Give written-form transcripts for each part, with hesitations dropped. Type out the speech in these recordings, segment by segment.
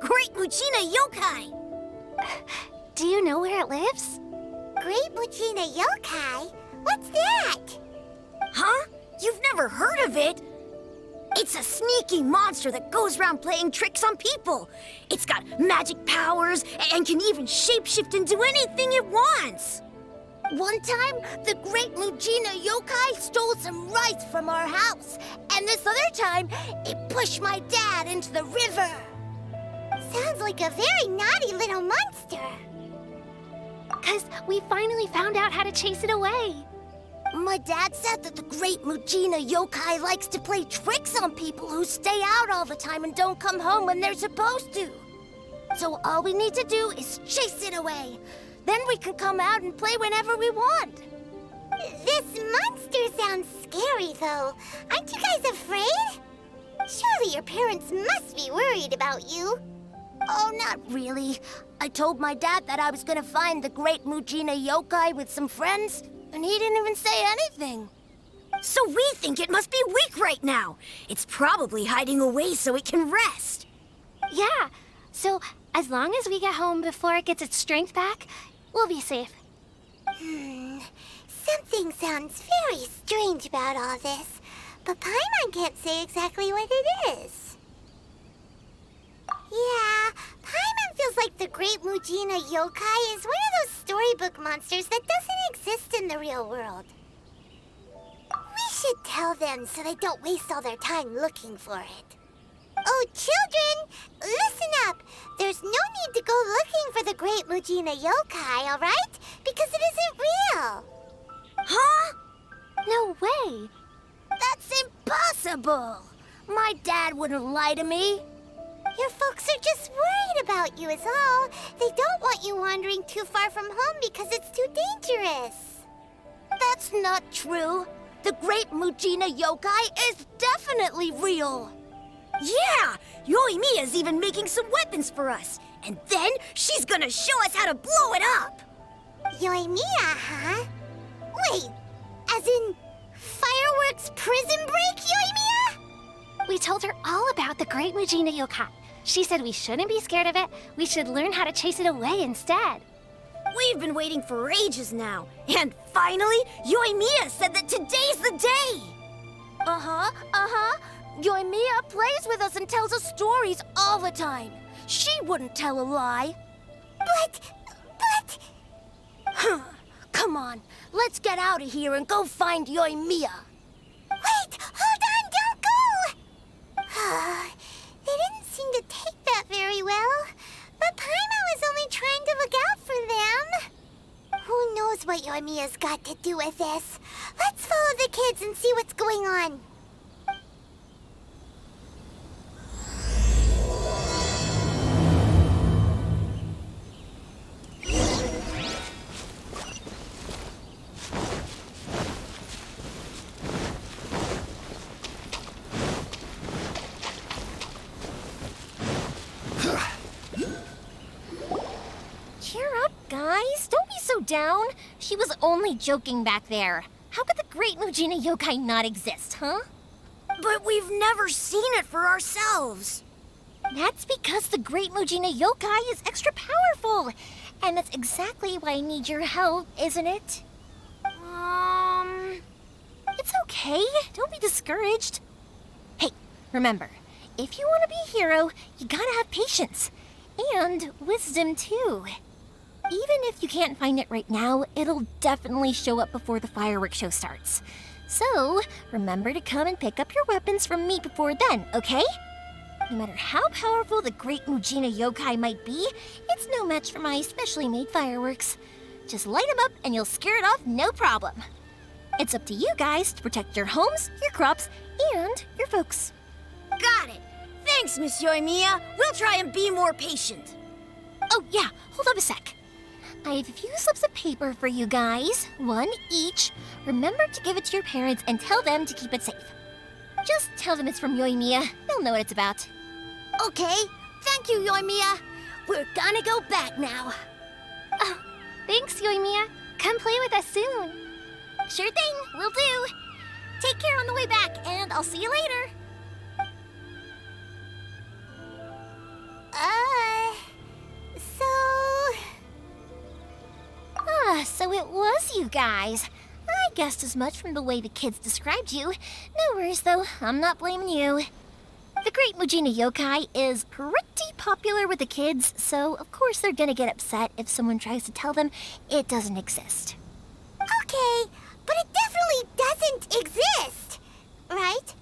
Great Mujina Yokai! Do you know where it lives? Great Mujina Yokai? What's that? Huh? You've never heard of it? It's a sneaky monster that goes around playing tricks on people. It's got magic powers and can even shapeshift into anything it wants. One time, the Great Mujina Yokai stole some rice from our house. And this other time, it pushed my dad into the river. Sounds like a very naughty little monster. 'Cause we finally found out how to chase it away. My dad said that the Great Mujina Yokai likes to play tricks on people who stay out all the time and don't come home when they're supposed to. So all we need to do is chase it away. Then we can come out and play whenever we want. This monster sounds scary, though. Aren't you guys afraid? Surely your parents must be worried about you. Oh, not really. I told my dad that I was gonna find the Great Mujina Yokai with some friends, and he didn't even say anything. So we think it must be weak right now. It's probably hiding away so it can rest. Yeah, so as long as we get home before it gets its strength back, we'll be safe. Something sounds very strange about all this, but Paimon can't say exactly what it is. Yeah, Paimon feels like the Great Mujina Yokai is one of those storybook monsters that doesn't exist in the real world. We should tell them so they don't waste all their time looking for it. Oh, children, listen up. There's no need to go looking for the Great Mujina Yokai, all right? Because it isn't real. Huh? No way. That's impossible. My dad wouldn't lie to me. Your folks are just worried about you is all. They don't want you wandering too far from home because it's too dangerous. That's not true. The Great Mujina Yokai is definitely real. Yeah! Yoimiya's even making some weapons for us. And then she's gonna show us how to blow it up! Yoimiya, huh? Wait, as in fireworks prison break, Yoimiya? We told her all about the Great Mujina Yokai. She said we shouldn't be scared of it. We should learn how to chase it away instead. We've been waiting for ages now. And finally, Yoimiya said that today's the day! Yoimiya plays with us and tells us stories all the time. She wouldn't tell a lie. But... Come on, let's get out of here and go find Yoimiya. Wait, hold on, don't go! They didn't seem to take that very well. But Paimon was only trying to look out for them. Who knows what Yoimiya's got to do with this? Let's follow the kids and see what's going on. Guys, don't be so down. She was only joking back there. How could the Great Mujina Yokai not exist, huh? But we've never seen it for ourselves. That's because the Great Mujina Yokai is extra powerful. And that's exactly why I need your help, isn't it? It's okay. Don't be discouraged. Hey, remember, if you want to be a hero, you gotta have patience. And wisdom, too. Even if you can't find it right now, it'll definitely show up before the fireworks show starts. So, remember to come and pick up your weapons from me before then, okay? No matter how powerful the Great Mujina Yokai might be, it's no match for my specially made fireworks. Just light them up and you'll scare it off no problem. It's up to you guys to protect your homes, your crops, and your folks. Got it. Thanks, Miss Yoimiya. We'll try and be more patient. Oh yeah, hold up a sec. I have a few slips of paper for you guys, one each. Remember to give it to your parents and tell them to keep it safe. Just tell them it's from Yoimiya. They'll know what it's about. Okay, thank you, Yoimiya. We're gonna go back now. Oh, thanks, Yoimiya. Come play with us soon. Sure thing, will do. Take care on the way back, and I'll see you later. So it was you guys. I guessed as much from the way the kids described you. No worries, though. I'm not blaming you. The Great Mujina Yokai is pretty popular with the kids, so of course they're gonna get upset if someone tries to tell them it doesn't exist. Okay, but it definitely doesn't exist, right?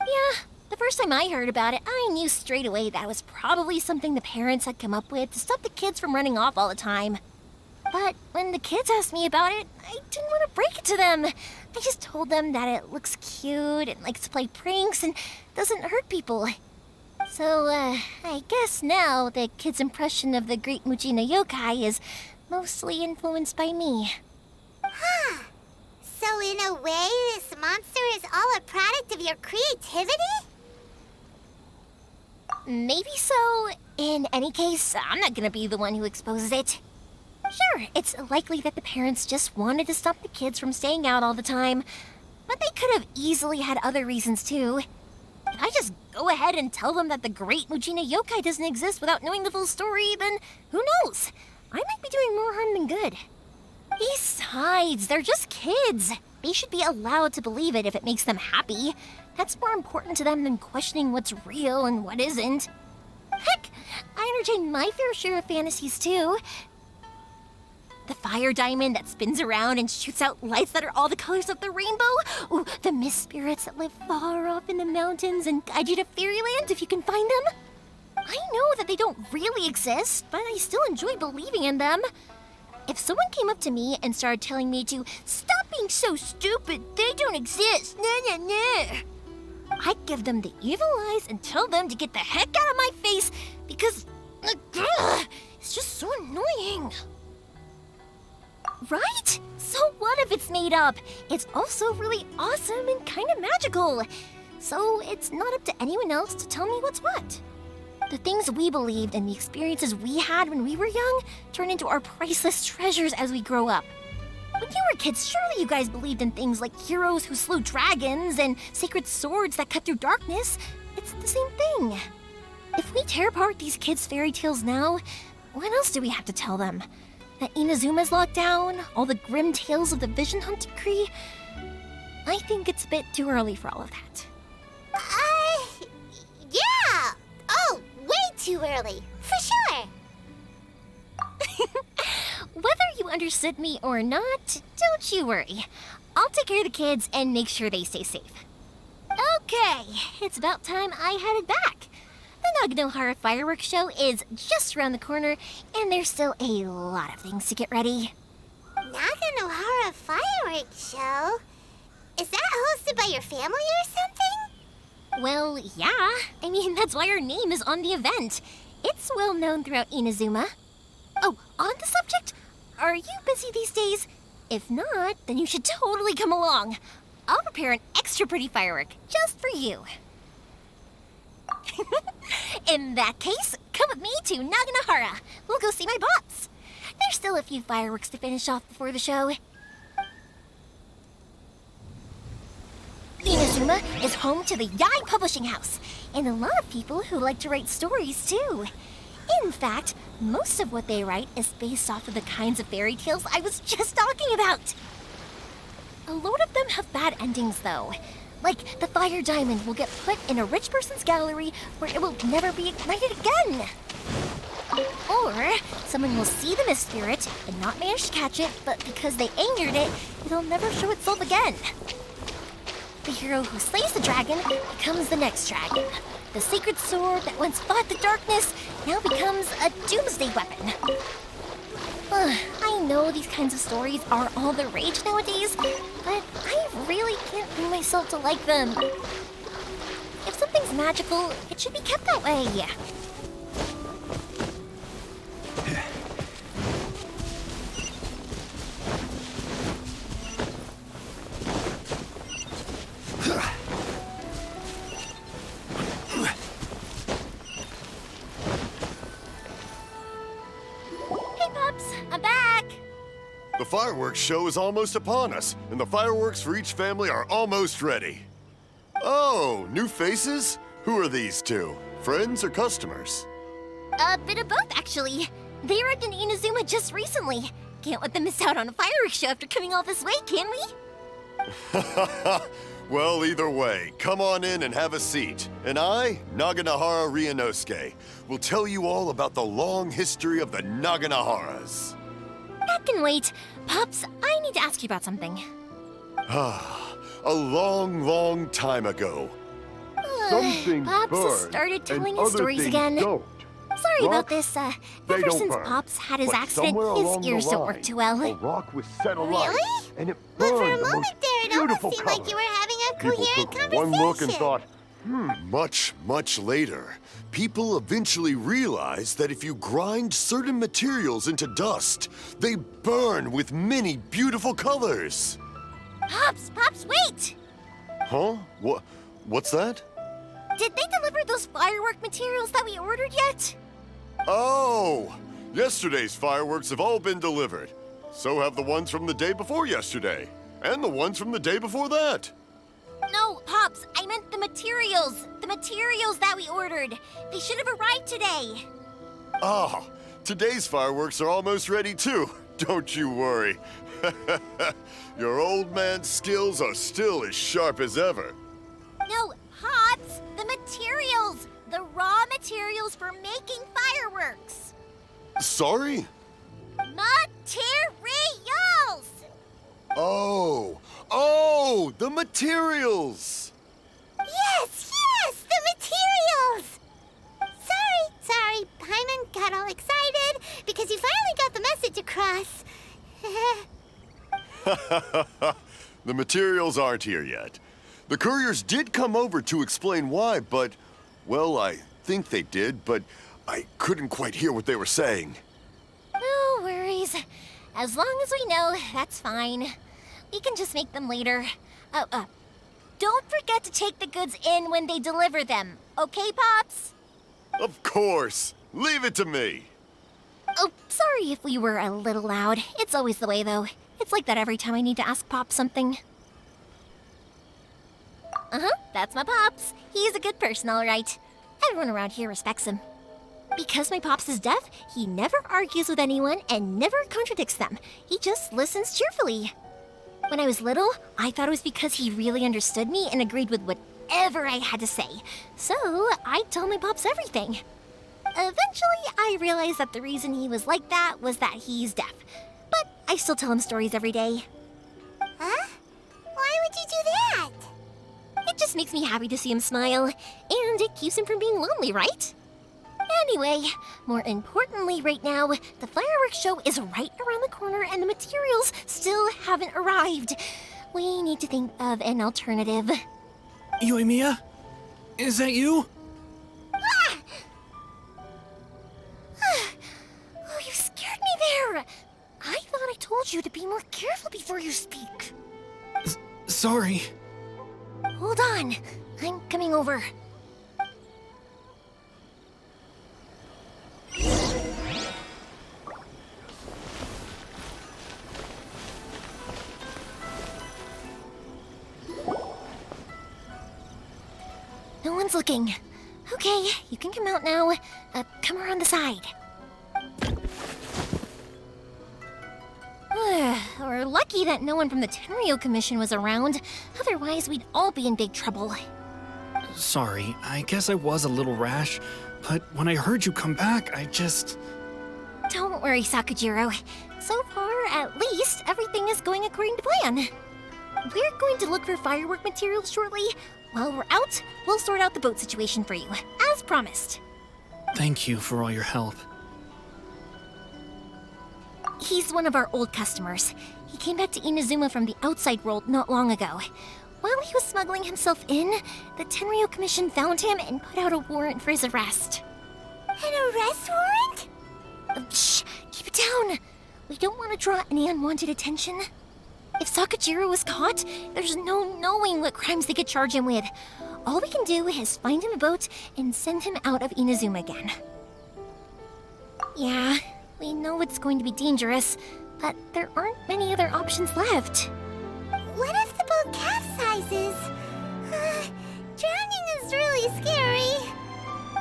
Yeah, the first time I heard about it, I knew straight away that was probably something the parents had come up with to stop the kids from running off all the time. But when the kids asked me about it, I didn't want to break it to them. I just told them that it looks cute and likes to play pranks and doesn't hurt people. So, I guess now the kids' impression of the Great Mujina Yokai is mostly influenced by me. Huh. So in a way, this monster is all a product of your creativity? Maybe so. In any case, I'm not gonna be the one who exposes it. Sure, it's likely that the parents just wanted to stop the kids from staying out all the time, but they could have easily had other reasons too. If I just go ahead and tell them that the Great Mujina Yokai doesn't exist without knowing the full story, then who knows? I might be doing more harm than good. Besides, they're just kids. They should be allowed to believe it if it makes them happy. That's more important to them than questioning what's real and what isn't. Heck, I entertain my fair share of fantasies too. The fire diamond that spins around and shoots out lights that are all the colors of the rainbow. Ooh, the mist spirits that live far off in the mountains and guide you to fairyland if you can find them. I know that they don't really exist, but I still enjoy believing in them. If someone came up to me and started telling me to stop being so stupid, they don't exist, nah, nah, nah, I'd give them the evil eyes and tell them to get the heck out of my face because it's just so annoying. Right? So what if it's made up? It's also really awesome and kind of magical. So it's not up to anyone else to tell me what's what. The things we believed and the experiences we had when we were young turn into our priceless treasures as we grow up. When you were kids, surely you guys believed in things like heroes who slew dragons and sacred swords that cut through darkness. It's the same thing. If we tear apart these kids' fairy tales now, what else do we have to tell them? That Inazuma's locked down, all the grim tales of the Vision Hunt decree? I think it's a bit too early for all of that. Yeah! Oh, way too early, for sure! Whether you understood me or not, don't you worry. I'll take care of the kids and make sure they stay safe. Okay, it's about time I headed back. The Naganohara fireworks show is just around the corner, and there's still a lot of things to get ready. Naganohara fireworks show? Is that hosted by your family or something? Well, yeah. I mean, that's why our name is on the event. It's well known throughout Inazuma. Oh, on the subject, are you busy these days? If not, then you should totally come along. I'll prepare an extra pretty firework just for you. In that case, come with me to Naganohara. We'll go see my boss. There's still a few fireworks to finish off before the show. Inazuma is home to the Yai Publishing House, and a lot of people who like to write stories too. In fact, most of what they write is based off of the kinds of fairy tales I was just talking about. A load of them have bad endings though. Like, the fire diamond will get put in a rich person's gallery where it will never be ignited again. Or, someone will see the mist spirit and not manage to catch it, but because they angered it, it'll never show itself again. The hero who slays the dragon becomes the next dragon. The sacred sword that once fought the darkness now becomes a doomsday weapon. I know these kinds of stories are all the rage nowadays, but I really can't bring myself to like them. If something's magical, it should be kept that way. Hey, Pups, I'm back! The fireworks show is almost upon us, and the fireworks for each family are almost ready. Oh, new faces? Who are these two? Friends or customers? A bit of both, actually. They arrived in Inazuma just recently. Can't let them miss out on a fireworks show after coming all this way, can we? Well, either way, come on in and have a seat. And I, Naganahara Ryunosuke, will tell you all about the long history of the Naganaharas. That can wait. Pops, I need to ask you about something. A long, long time ago. Some things Pops burn, has started telling and his other stories things again. Don't. Sorry about Rocks, this. they Ever don't since burn. Pops had his But accident, somewhere along his the ears don't line, work too well. A rock was set alight, Really? and it But burned for a the moment most there, it beautiful almost seemed color. like you were having a People coherent took conversation. one look and thought, much, much later, people eventually realized that if you grind certain materials into dust, they burn with many beautiful colors. Pops, wait! Huh? What's that? Did they deliver those firework materials that we ordered yet? Oh! Yesterday's fireworks have all been delivered. So have the ones from the day before yesterday. And the ones from the day before that. No, Pops, I meant the materials. The materials that we ordered. They should have arrived today. Ah, today's fireworks are almost ready too. Don't you worry. Your old man's skills are still as sharp as ever. No, Pops, the materials. The raw materials for making fireworks. Sorry? Materials! Oh, the materials! Yes, the materials! Sorry, Paimon got all excited because you finally got the message across. The materials aren't here yet. The couriers did come over to explain why, but, well, I think they did, but I couldn't quite hear what they were saying. No worries. As long as we know, that's fine. We can just make them later. Don't forget to take the goods in when they deliver them. Okay, Pops? Of course. Leave it to me. Oh, sorry if we were a little loud. It's always the way, though. It's like that every time I need to ask Pops something. That's my Pops. He's a good person, all right. Everyone around here respects him. Because my Pops is deaf, he never argues with anyone and never contradicts them. He just listens cheerfully. When I was little, I thought it was because he really understood me and agreed with whatever I had to say. So I told my Pops everything. Eventually, I realized that the reason he was like that was that he's deaf. But I still tell him stories every day. Huh? Why would you do that? It just makes me happy to see him smile, and it keeps him from being lonely, right? Anyway, more importantly right now, the fireworks show is right around the corner and the materials still haven't arrived. We need to think of an alternative. Yoimiya? Is that you? Oh, you scared me there! I thought I told you to be more careful before you speak. Sorry. Hold on, I'm coming over. No one's looking. Okay, you can come out now. Come around the side. We're lucky that no one from the Tenryo Commission was around. Otherwise, we'd all be in big trouble. Sorry, I guess I was a little rash, but when I heard you come back, I just... Don't worry, Sakujiro. So far, at least, everything is going according to plan. We're going to look for firework materials shortly. While we're out, we'll sort out the boat situation for you, as promised. Thank you for all your help. He's one of our old customers. He came back to Inazuma from the outside world not long ago. While he was smuggling himself in, the Tenryo Commission found him and put out a warrant for his arrest. An arrest warrant? Shh! Keep it down! We don't want to draw any unwanted attention. If Sakujiro was caught, there's no knowing what crimes they could charge him with. All we can do is find him a boat and send him out of Inazuma again. Yeah, we know it's going to be dangerous, but there aren't many other options left. What if the boat capsizes? Drowning is really scary.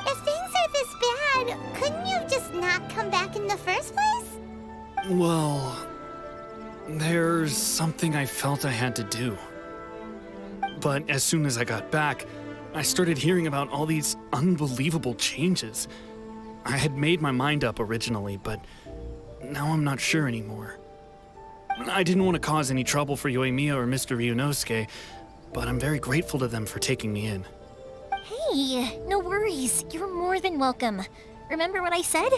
If things are this bad, couldn't you just not come back in the first place? Well, There's something I felt I had to do. But as soon as I got back, I started hearing about all these unbelievable changes. I had made my mind up originally, but now I'm not sure anymore. I didn't want to cause any trouble for Yoimiya or Mr. Ryunosuke, but I'm very grateful to them for taking me in. Hey, no worries. You're more than welcome. Remember what I said?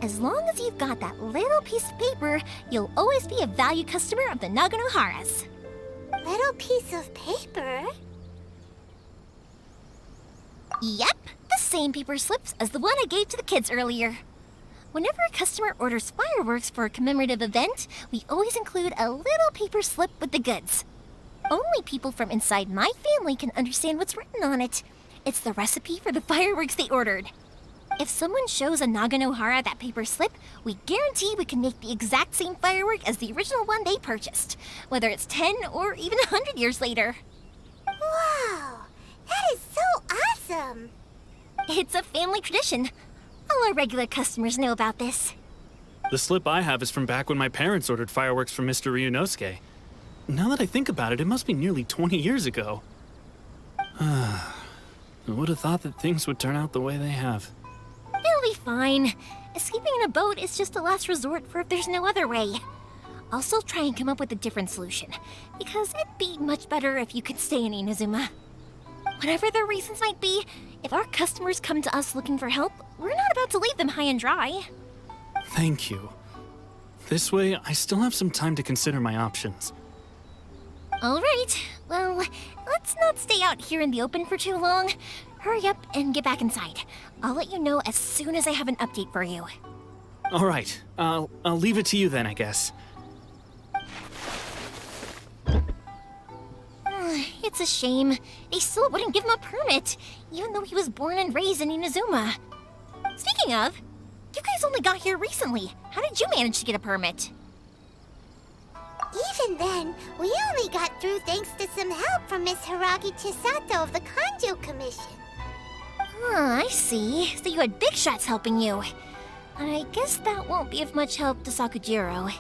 As long as you've got that little piece of paper, you'll always be a valued customer of the Naganohara's. Little piece of paper? Yep, the same paper slips as the one I gave to the kids earlier. Whenever a customer orders fireworks for a commemorative event, we always include a little paper slip with the goods. Only people from inside my family can understand what's written on it. It's the recipe for the fireworks they ordered. If someone shows a Naganohara that paper slip, we guarantee we can make the exact same firework as the original one they purchased, whether it's 10 or even 100 years later. Wow, that is so awesome! It's a family tradition. All our regular customers know about this. The slip I have is from back when my parents ordered fireworks from Mr. Ryunosuke. Now that I think about it, it must be nearly 20 years ago. I would have thought that things would turn out the way they have. It'll be fine. Escaping in a boat is just a last resort for if there's no other way. I'll still try and come up with a different solution, because it'd be much better if you could stay in Inazuma. Whatever their reasons might be, if our customers come to us looking for help, we're not about to leave them high and dry. Thank you. This way, I still have some time to consider my options. All right, well, let's not stay out here in the open for too long. Hurry up and get back inside. I'll let you know as soon as I have an update for you. All right, I'll leave it to you then, I guess. It's a shame. They still wouldn't give him a permit, even though he was born and raised in Inazuma. Speaking of, you guys only got here recently. How did you manage to get a permit? Even then, we only got through thanks to some help from Miss Hiragi Chisato of the Kanjo Commission. I see. So you had big shots helping you. I guess that won't be of much help to Sakujiro.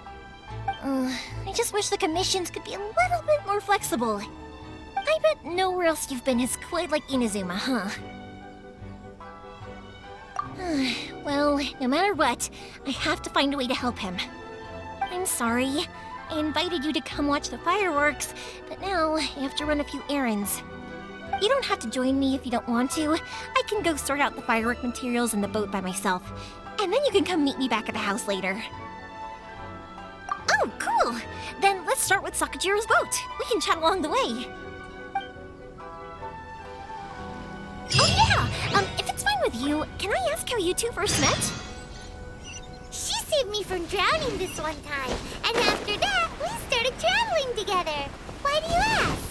I just wish the commissions could be a little bit more flexible. I bet nowhere else you've been is quite like Inazuma, huh? Well, no matter what, I have to find a way to help him. I'm sorry. I invited you to come watch the fireworks, but now I have to run a few errands. You don't have to join me if you don't want to. I can go sort out the firework materials in the boat by myself, and then you can come meet me back at the house later. Oh, cool! Then let's start with Sakujiro's boat. We can chat along the way. Oh yeah! If it's fine with you, can I ask how you two first met? She saved me from drowning this one time, and after that, we started traveling together. Why do you ask?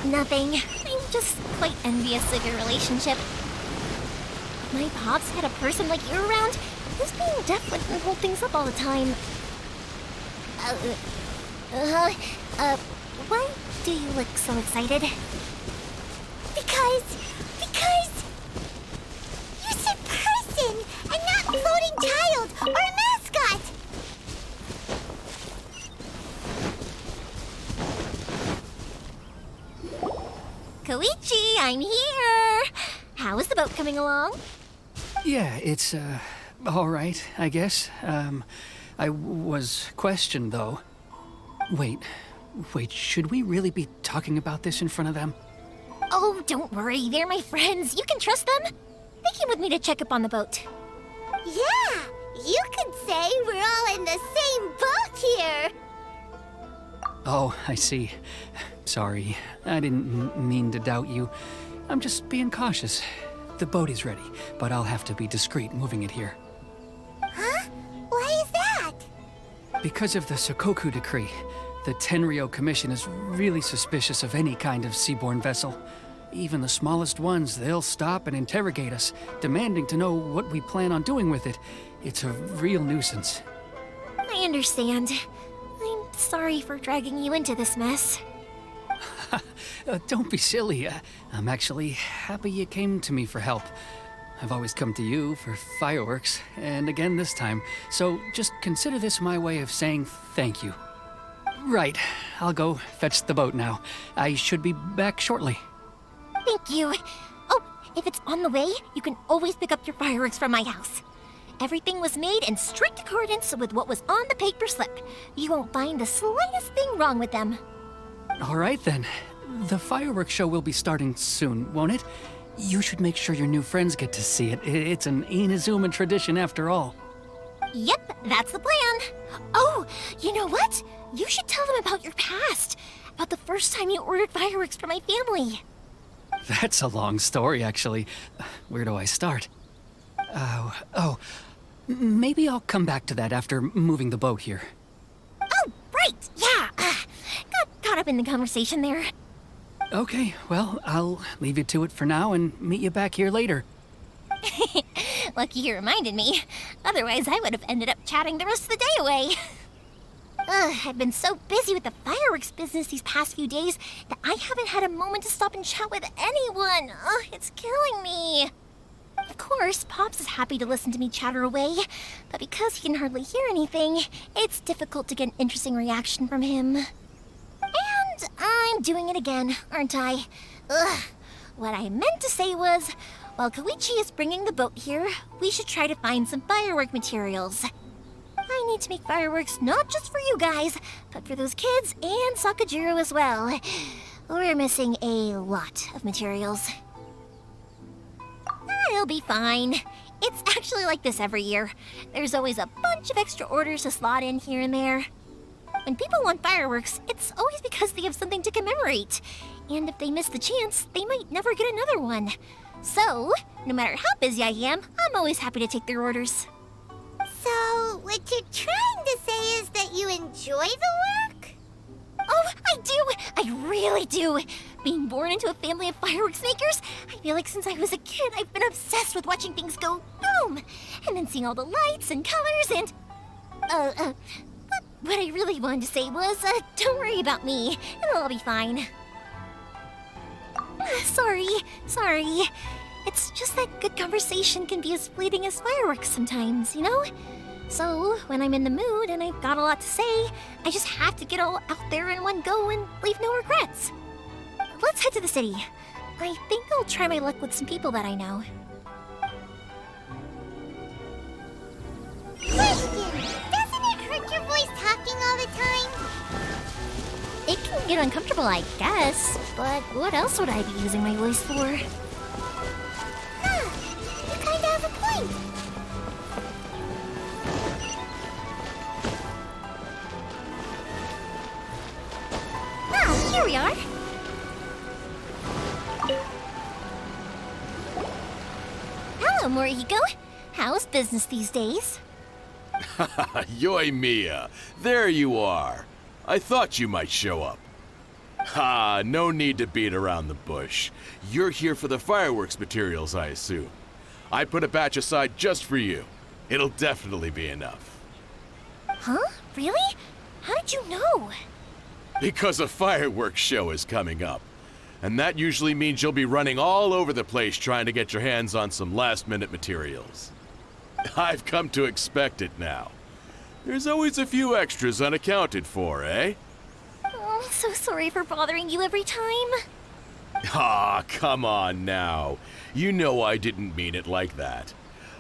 Nothing. I'm just quite envious of your relationship. If my pops had a person like you around, his being deaf wouldn't hold things up all the time. Why do you look so excited? Because you said person and not floating child or a mascot. Koichi, I'm here! How is the boat coming along? Yeah, it's, all right, I guess. I was questioned, though. Wait, should we really be talking about this in front of them? Oh, don't worry, they're my friends. You can trust them. They came with me to check up on the boat. Yeah, you could say we're all in the same boat here. Oh, I see. Sorry, I didn't mean to doubt you. I'm just being cautious. The boat is ready, but I'll have to be discreet moving it here. Huh? Why is that? Because of the Sokoku decree, the Tenryo Commission is really suspicious of any kind of seaborne vessel. Even the smallest ones, they'll stop and interrogate us, demanding to know what we plan on doing with it. It's a real nuisance. I understand. I'm sorry for dragging you into this mess. Don't be silly. I'm actually happy you came to me for help. I've always come to you for fireworks, and again this time, so just consider this my way of saying thank you. Right, I'll go fetch the boat now. I should be back shortly. Thank you. Oh, if it's on the way, you can always pick up your fireworks from my house. Everything was made in strict accordance with what was on the paper slip. You won't find the slightest thing wrong with them. All right then. The fireworks show will be starting soon, won't it? You should make sure your new friends get to see it. It's an Inazuma tradition after all. Yep, that's the plan. Oh, you know what? You should tell them about your past. About the first time you ordered fireworks for my family. That's a long story, actually. Where do I start? Maybe I'll come back to that after moving the boat here. Oh, right, yeah. Got caught up in the conversation there. Okay, well, I'll leave you to it for now and meet you back here later. Lucky you reminded me. Otherwise, I would have ended up chatting the rest of the day away. I've been so busy with the fireworks business these past few days that I haven't had a moment to stop and chat with anyone. It's killing me. Of course, Pops is happy to listen to me chatter away, but because he can hardly hear anything, it's difficult to get an interesting reaction from him. And I'm doing it again, aren't I? What I meant to say was, while Koichi is bringing the boat here, we should try to find some firework materials. I need to make fireworks not just for you guys, but for those kids and Sakajiro as well. We're missing a lot of materials. It'll be fine. It's actually like this every year. There's always a bunch of extra orders to slot in here and there. When people want fireworks, it's always because they have something to commemorate. And if they miss the chance, they might never get another one. So, no matter how busy I am, I'm always happy to take their orders. So, what you're trying to say is that you enjoy the work? Oh, I do! I really do! Being born into a family of fireworks makers, I feel like since I was a kid, I've been obsessed with watching things go boom! And then seeing all the lights and colors and... What I really wanted to say was, don't worry about me. It'll all be fine. Sorry. It's just that good conversation can be as fleeting as fireworks sometimes, you know? So, when I'm in the mood and I've got a lot to say, I just have to get all out there in one go and leave no regrets. Let's head to the city. I think I'll try my luck with some people that I know. Question! Doesn't it hurt your voice talking all the time? It can get uncomfortable, I guess, but what else would I be using my voice for? You kinda have a point. Here we are. Hello, Morihiko. How's business these days? Yoi Mia, there you are. I thought you might show up. Ha, no need to beat around the bush. You're here for the fireworks materials, I assume. I put a batch aside just for you. It'll definitely be enough. Huh? Really? How did you know? Because a fireworks show is coming up. And that usually means you'll be running all over the place trying to get your hands on some last-minute materials. I've come to expect it now. There's always a few extras unaccounted for, eh? Oh, I'm so sorry for bothering you every time. Ah, come on now. You know I didn't mean it like that.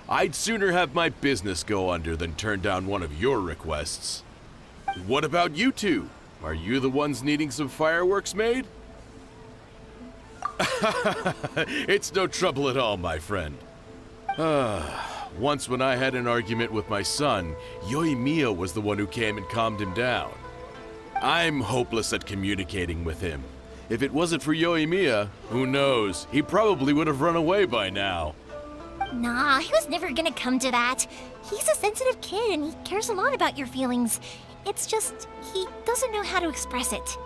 I'd sooner have my business go under than turn down one of your requests. What about you two? Are you the ones needing some fireworks made? It's no trouble at all, my friend. Once when I had an argument with my son, Yoimiya was the one who came and calmed him down. I'm hopeless at communicating with him. If it wasn't for Yoimiya, who knows, he probably would have run away by now. Nah, he was never gonna come to that. He's a sensitive kid and he cares a lot about your feelings. It's just, he doesn't know how to express it.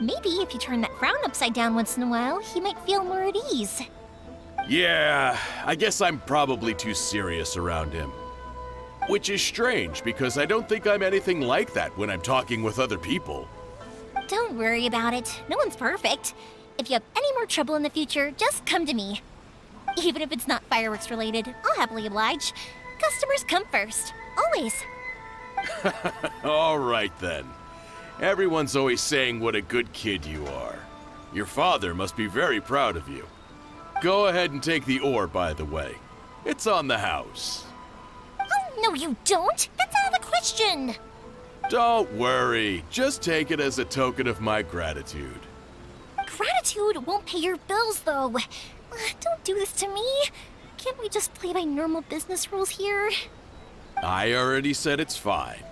Maybe if you turn that frown upside down once in a while, he might feel more at ease. Yeah, I guess I'm probably too serious around him. Which is strange, because I don't think I'm anything like that when I'm talking with other people. Don't worry about it. No one's perfect. If you have any more trouble in the future, just come to me. Even if it's not fireworks related, I'll happily oblige. Customers come first. Always. All right then. Everyone's always saying what a good kid you are. Your father must be very proud of you. Go ahead and take the ore, by the way. It's on the house. Oh, no you don't! That's out of the question! Don't worry. Just take it as a token of my gratitude. Gratitude won't pay your bills, though. Don't do this to me. Can't we just play by normal business rules here? I already said it's fine.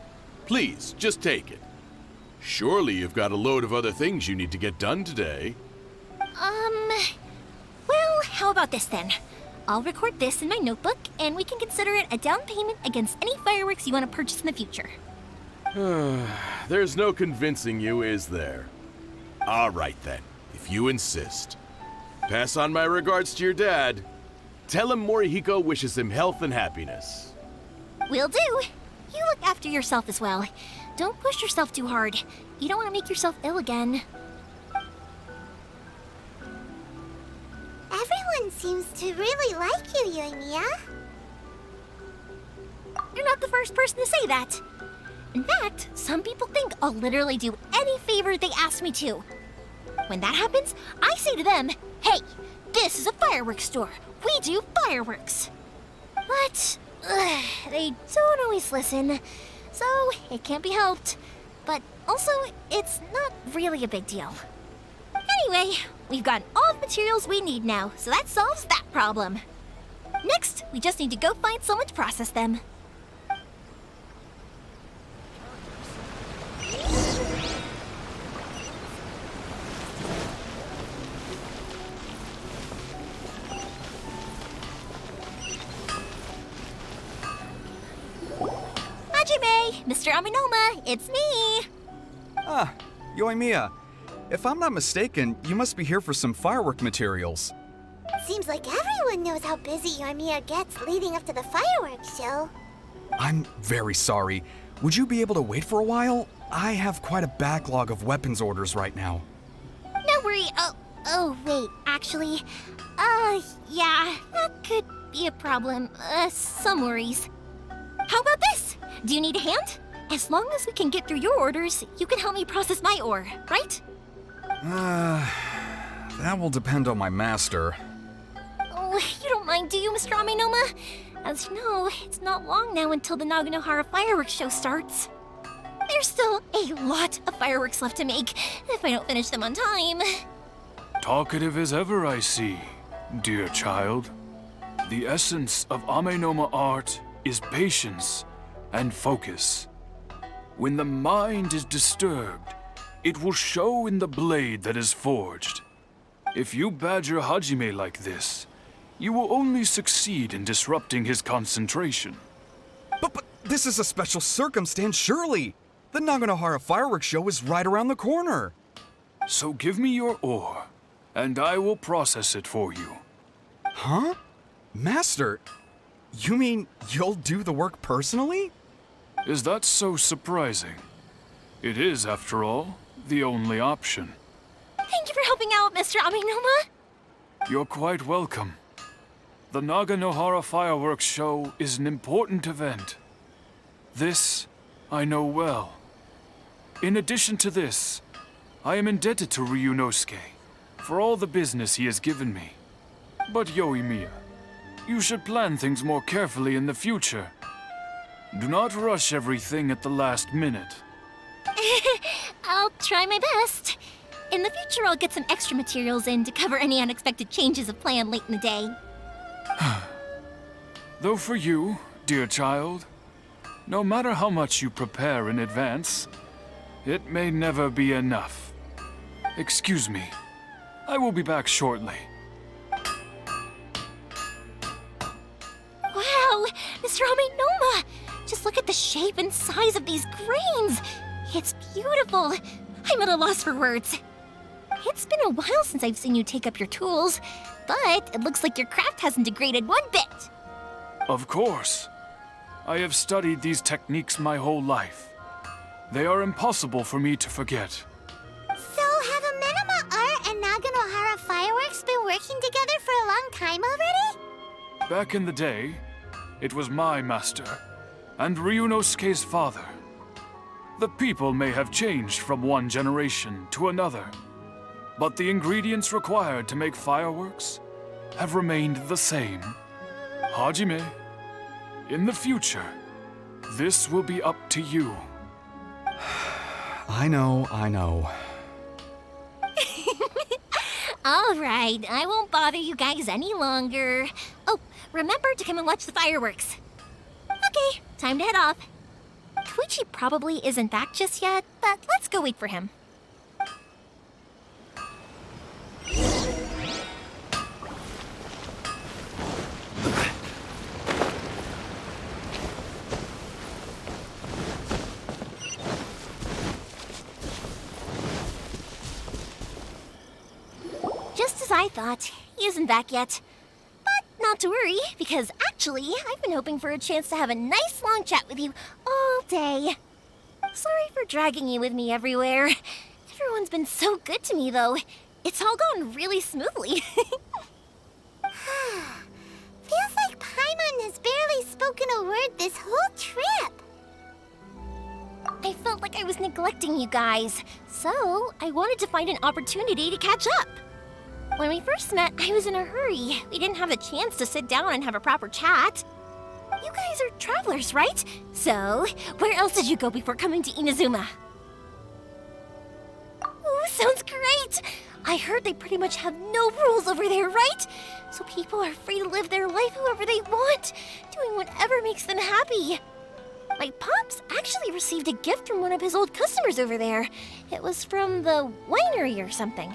Please, just take it. Surely you've got a load of other things you need to get done today. Well, how about this then? I'll record this in my notebook, and we can consider it a down payment against any fireworks you want to purchase in the future. There's no convincing you, is there? All right then, if you insist. Pass on my regards to your dad. Tell him Morihiko wishes him health and happiness. Will do. You look after yourself as well. Don't push yourself too hard. You don't want to make yourself ill again. Everyone seems to really like you, Yoimiya. You're not the first person to say that. In fact, some people think I'll literally do any favor they ask me to. When that happens, I say to them, hey, this is a fireworks store. We do fireworks. But they don't always listen, so it can't be helped. But also, it's not really a big deal. Anyway, we've got all the materials we need now, so that solves that problem. Next, we just need to go find someone to process them. Mr. Aminoma, it's me! Ah, Yoimiya. If I'm not mistaken, you must be here for some firework materials. Seems like everyone knows how busy Yoimiya gets leading up to the fireworks show. I'm very sorry. Would you be able to wait for a while? I have quite a backlog of weapons orders right now. No worry. Oh, wait, actually, yeah, that could be a problem. Some worries. How about this? Do you need a hand? As long as we can get through your orders, you can help me process my ore, right? That will depend on my master. Oh, you don't mind, do you, Mr. Aminoma? As you know, it's not long now until the Naganohara fireworks show starts. There's still a lot of fireworks left to make, if I don't finish them on time. Talkative as ever, I see, dear child. The essence of Amenoma art is patience and focus. When the mind is disturbed, it will show in the blade that is forged. If you badger Hajime like this, you will only succeed in disrupting his concentration. But this is a special circumstance, surely. The Naganohara fireworks show is right around the corner. So give me your ore, and I will process it for you. Huh? Master, you mean you'll do the work personally? Is that so surprising? It is, after all, the only option. Thank you for helping out, Mr. Aminoma. You're quite welcome. The Naganohara fireworks show is an important event. This I know well. In addition to this, I am indebted to Ryunosuke for all the business he has given me. But Yoimiya, you should plan things more carefully in the future. Do not rush everything at the last minute. I'll try my best. In the future, I'll get some extra materials in to cover any unexpected changes of plan late in the day. Though for you, dear child, no matter how much you prepare in advance, it may never be enough. Excuse me. I will be back shortly. Wow, Mr. Aminoma! Just look at the shape and size of these grains! It's beautiful! I'm at a loss for words. It's been a while since I've seen you take up your tools, but it looks like your craft hasn't degraded one bit. Of course. I have studied these techniques my whole life. They are impossible for me to forget. So have Amenoma Art and Naganohara Fireworks been working working together for a long time already? Back in the day, it was my master, and Ryunosuke's father. The people may have changed from one generation to another, but the ingredients required to make fireworks have remained the same. Hajime, in the future, this will be up to you. I know. All right, I won't bother you guys any longer. Oh, remember to come and watch the fireworks. Okay, time to head off. Koichi probably isn't back just yet, but let's go wait for him. Just as I thought, he isn't back yet. But not to worry, because actually, I've been hoping for a chance to have a nice long chat with you all day. Sorry for dragging you with me everywhere. Everyone's been so good to me, though. It's all gone really smoothly. Feels like Paimon has barely spoken a word this whole trip. I felt like I was neglecting you guys, so I wanted to find an opportunity to catch up. When we first met, I was in a hurry. We didn't have the chance to sit down and have a proper chat. You guys are travelers, right? So, where else did you go before coming to Inazuma? Ooh, sounds great! I heard they pretty much have no rules over there, right? So people are free to live their life however they want, doing whatever makes them happy. My pops actually received a gift from one of his old customers over there. It was from the winery or something.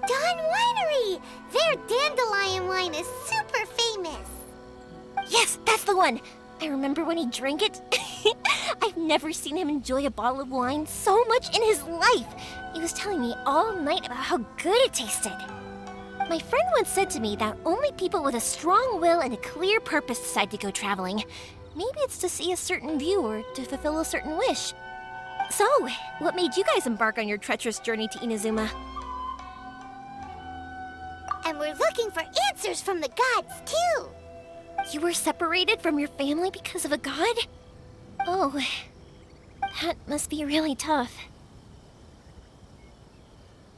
Dawn Winery! Their dandelion wine is super famous. Yes, that's the one! I remember when he drank it. I've never seen him enjoy a bottle of wine so much in his life. He was telling me all night about how good it tasted. My friend once said to me that only people with a strong will and a clear purpose decide to go traveling. Maybe it's to see a certain view or to fulfill a certain wish. So, what made you guys embark on your treacherous journey to Inazuma? And we're looking for answers from the gods, too. You were separated from your family because of a god? Oh, that must be really tough.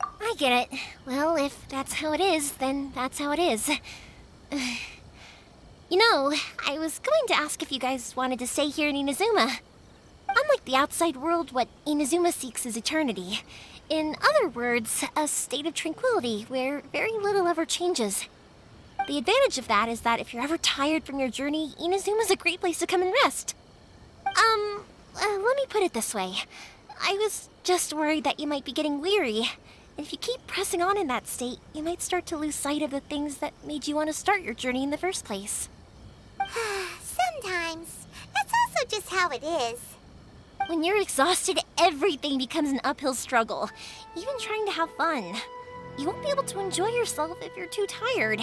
I get it. Well, if that's how it is, then that's how it is. You know, I was going to ask if you guys wanted to stay here in Inazuma. Unlike the outside world, what Inazuma seeks is eternity. In other words, a state of tranquility where very little ever changes. The advantage of that is that if you're ever tired from your journey, Inazuma's a great place to come and rest. Let me put it this way. I was just worried that you might be getting weary. And if you keep pressing on in that state, you might start to lose sight of the things that made you want to start your journey in the first place. Sometimes. That's also just how it is. When you're exhausted, everything becomes an uphill struggle. Even trying to have fun. You won't be able to enjoy yourself if you're too tired.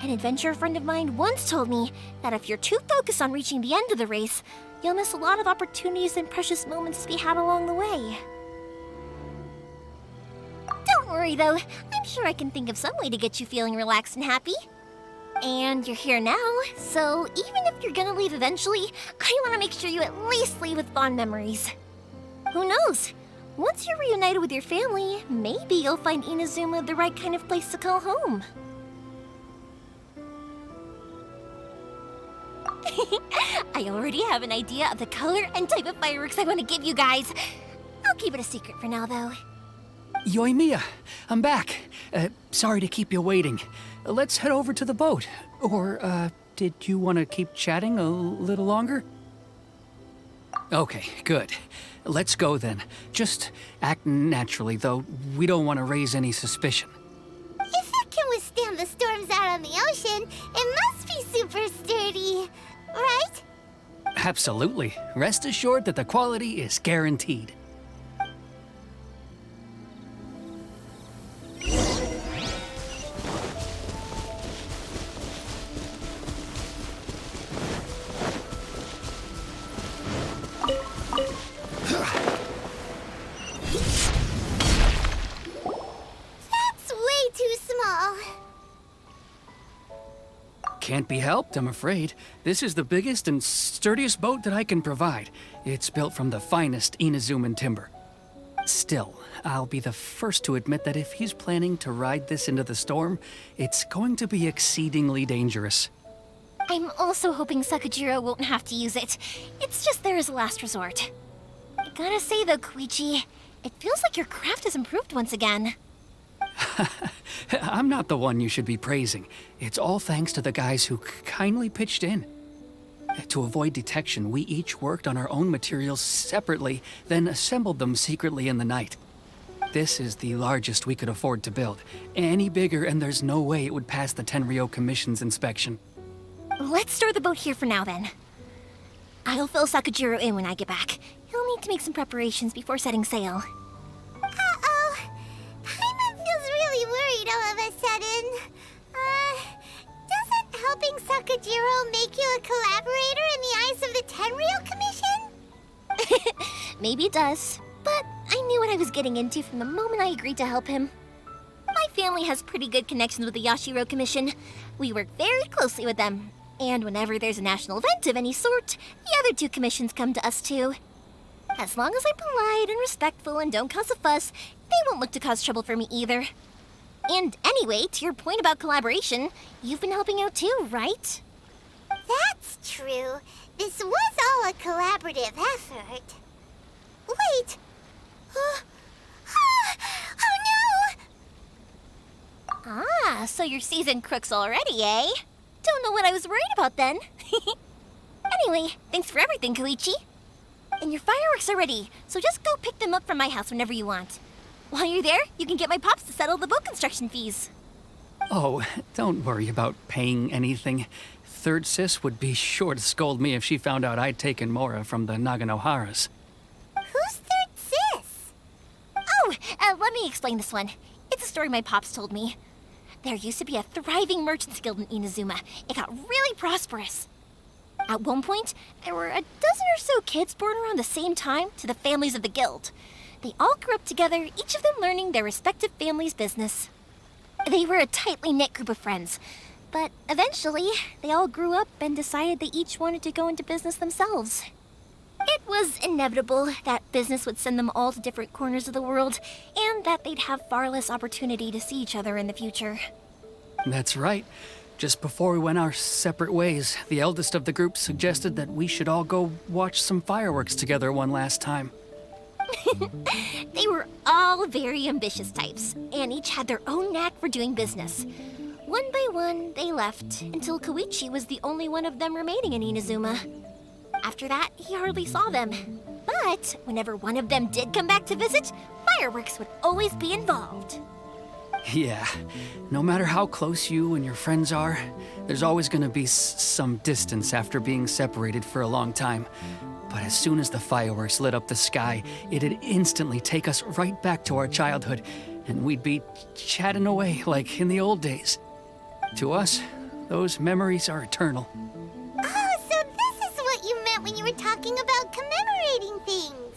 An adventurer friend of mine once told me that if you're too focused on reaching the end of the race, you'll miss a lot of opportunities and precious moments to be had along the way. Don't worry though, I'm sure I can think of some way to get you feeling relaxed and happy. And you're here now, so even if you're gonna leave eventually, I want to make sure you at least leave with fond memories. Who knows? Once you're reunited with your family, maybe you'll find Inazuma the right kind of place to call home. I already have an idea of the color and type of fireworks I want to give you guys. I'll keep it a secret for now, though. Yoimiya, I'm back. Sorry to keep you waiting. Let's head over to the boat. Or, did you want to keep chatting a little longer? Okay, good. Let's go then. Just act naturally, though we don't want to raise any suspicion. If it can withstand the storms out on the ocean, it must be super sturdy, right? Absolutely. Rest assured that the quality is guaranteed. That's way too small. Can't be helped, I'm afraid. This is the biggest and sturdiest boat that I can provide. It's built from the finest Inazuman timber. Still, I'll be the first to admit that if he's planning to ride this into the storm, it's going to be exceedingly dangerous. I'm also hoping Sakajiro won't have to use it. It's just there as a last resort. I gotta say though, Koichi, it feels like your craft has improved once again. I'm not the one you should be praising. It's all thanks to the guys who kindly pitched in. To avoid detection, we each worked on our own materials separately, then assembled them secretly in the night. This is the largest we could afford to build. Any bigger and there's no way it would pass the Tenryou Commission's inspection. Let's store the boat here for now then. I'll fill Sakajiro in when I get back. He'll need to make some preparations before setting sail. Uh-oh. Paimon feels really worried all of a sudden. Doesn't helping Sakajiro make you a collaborator in the eyes of the Tenryou Commission? Maybe it does, but I knew what I was getting into from the moment I agreed to help him. My family has pretty good connections with the Yashiro Commission. We work very closely with them. And whenever there's a national event of any sort, the other two commissions come to us too. As long as I'm polite and respectful and don't cause a fuss, they won't look to cause trouble for me either. And anyway, to your point about collaboration, you've been helping out too, right? That's true. This was all a collaborative effort. Wait! Oh no! Ah, so you're seasoned crooks already, eh? Don't know what I was worried about then. Anyway, thanks for everything, Koichi. And your fireworks are ready, so just go pick them up from my house whenever you want. While you're there, you can get my pops to settle the boat construction fees. Oh, don't worry about paying anything. Third Sis would be sure to scold me if she found out I'd taken Mora from the Naganoharas. Who's Third Sis? Oh, let me explain this one. It's a story my pops told me. There used to be a thriving merchants guild in Inazuma. It got really prosperous. At one point, there were a dozen or so kids born around the same time to the families of the guild. They all grew up together, each of them learning their respective family's business. They were a tightly knit group of friends, but eventually, they all grew up and decided they each wanted to go into business themselves. It was inevitable that business would send them all to different corners of the world, and that they'd have far less opportunity to see each other in the future. That's right. Just before we went our separate ways, the eldest of the group suggested that we should all go watch some fireworks together one last time. They were all very ambitious types, and each had their own knack for doing business. One by one, they left, until Koichi was the only one of them remaining in Inazuma. After that, he hardly saw them. But whenever one of them did come back to visit, fireworks would always be involved. Yeah, no matter how close you and your friends are, there's always gonna be some distance after being separated for a long time. But as soon as the fireworks lit up the sky, it'd instantly take us right back to our childhood, and we'd be chatting away like in the old days. To us, those memories are eternal. Oh, so this is what you meant when you were talking about commemorating things.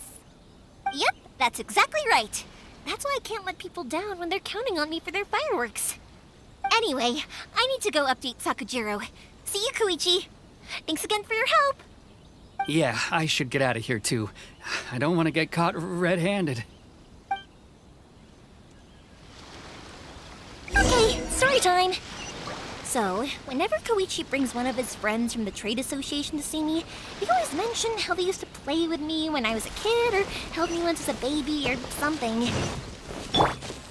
Yep, that's exactly right. That's why I can't let people down when they're counting on me for their fireworks. Anyway, I need to go update Sakajiro. See you, Koichi. Thanks again for your help. Yeah, I should get out of here too. I don't want to get caught red-handed. Okay, story time. So, whenever Koichi brings one of his friends from the trade association to see me, they always mention how they used to play with me when I was a kid or held me once as a baby or something.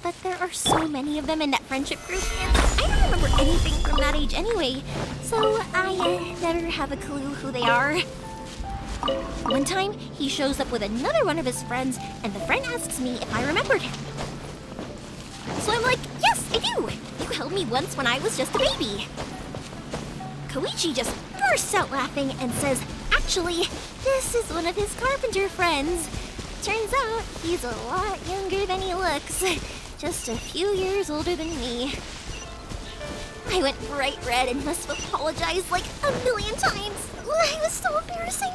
But there are so many of them in that friendship group, and I don't remember anything from that age anyway, so I never have a clue who they are. One time, he shows up with another one of his friends, and the friend asks me if I remembered him. So I'm like, yes, I do! You held me once when I was just a baby. Koichi just bursts out laughing and says, actually, this is one of his carpenter friends. Turns out, he's a lot younger than he looks. Just a few years older than me. I went bright red and must have apologized like a million times. It was so embarrassing.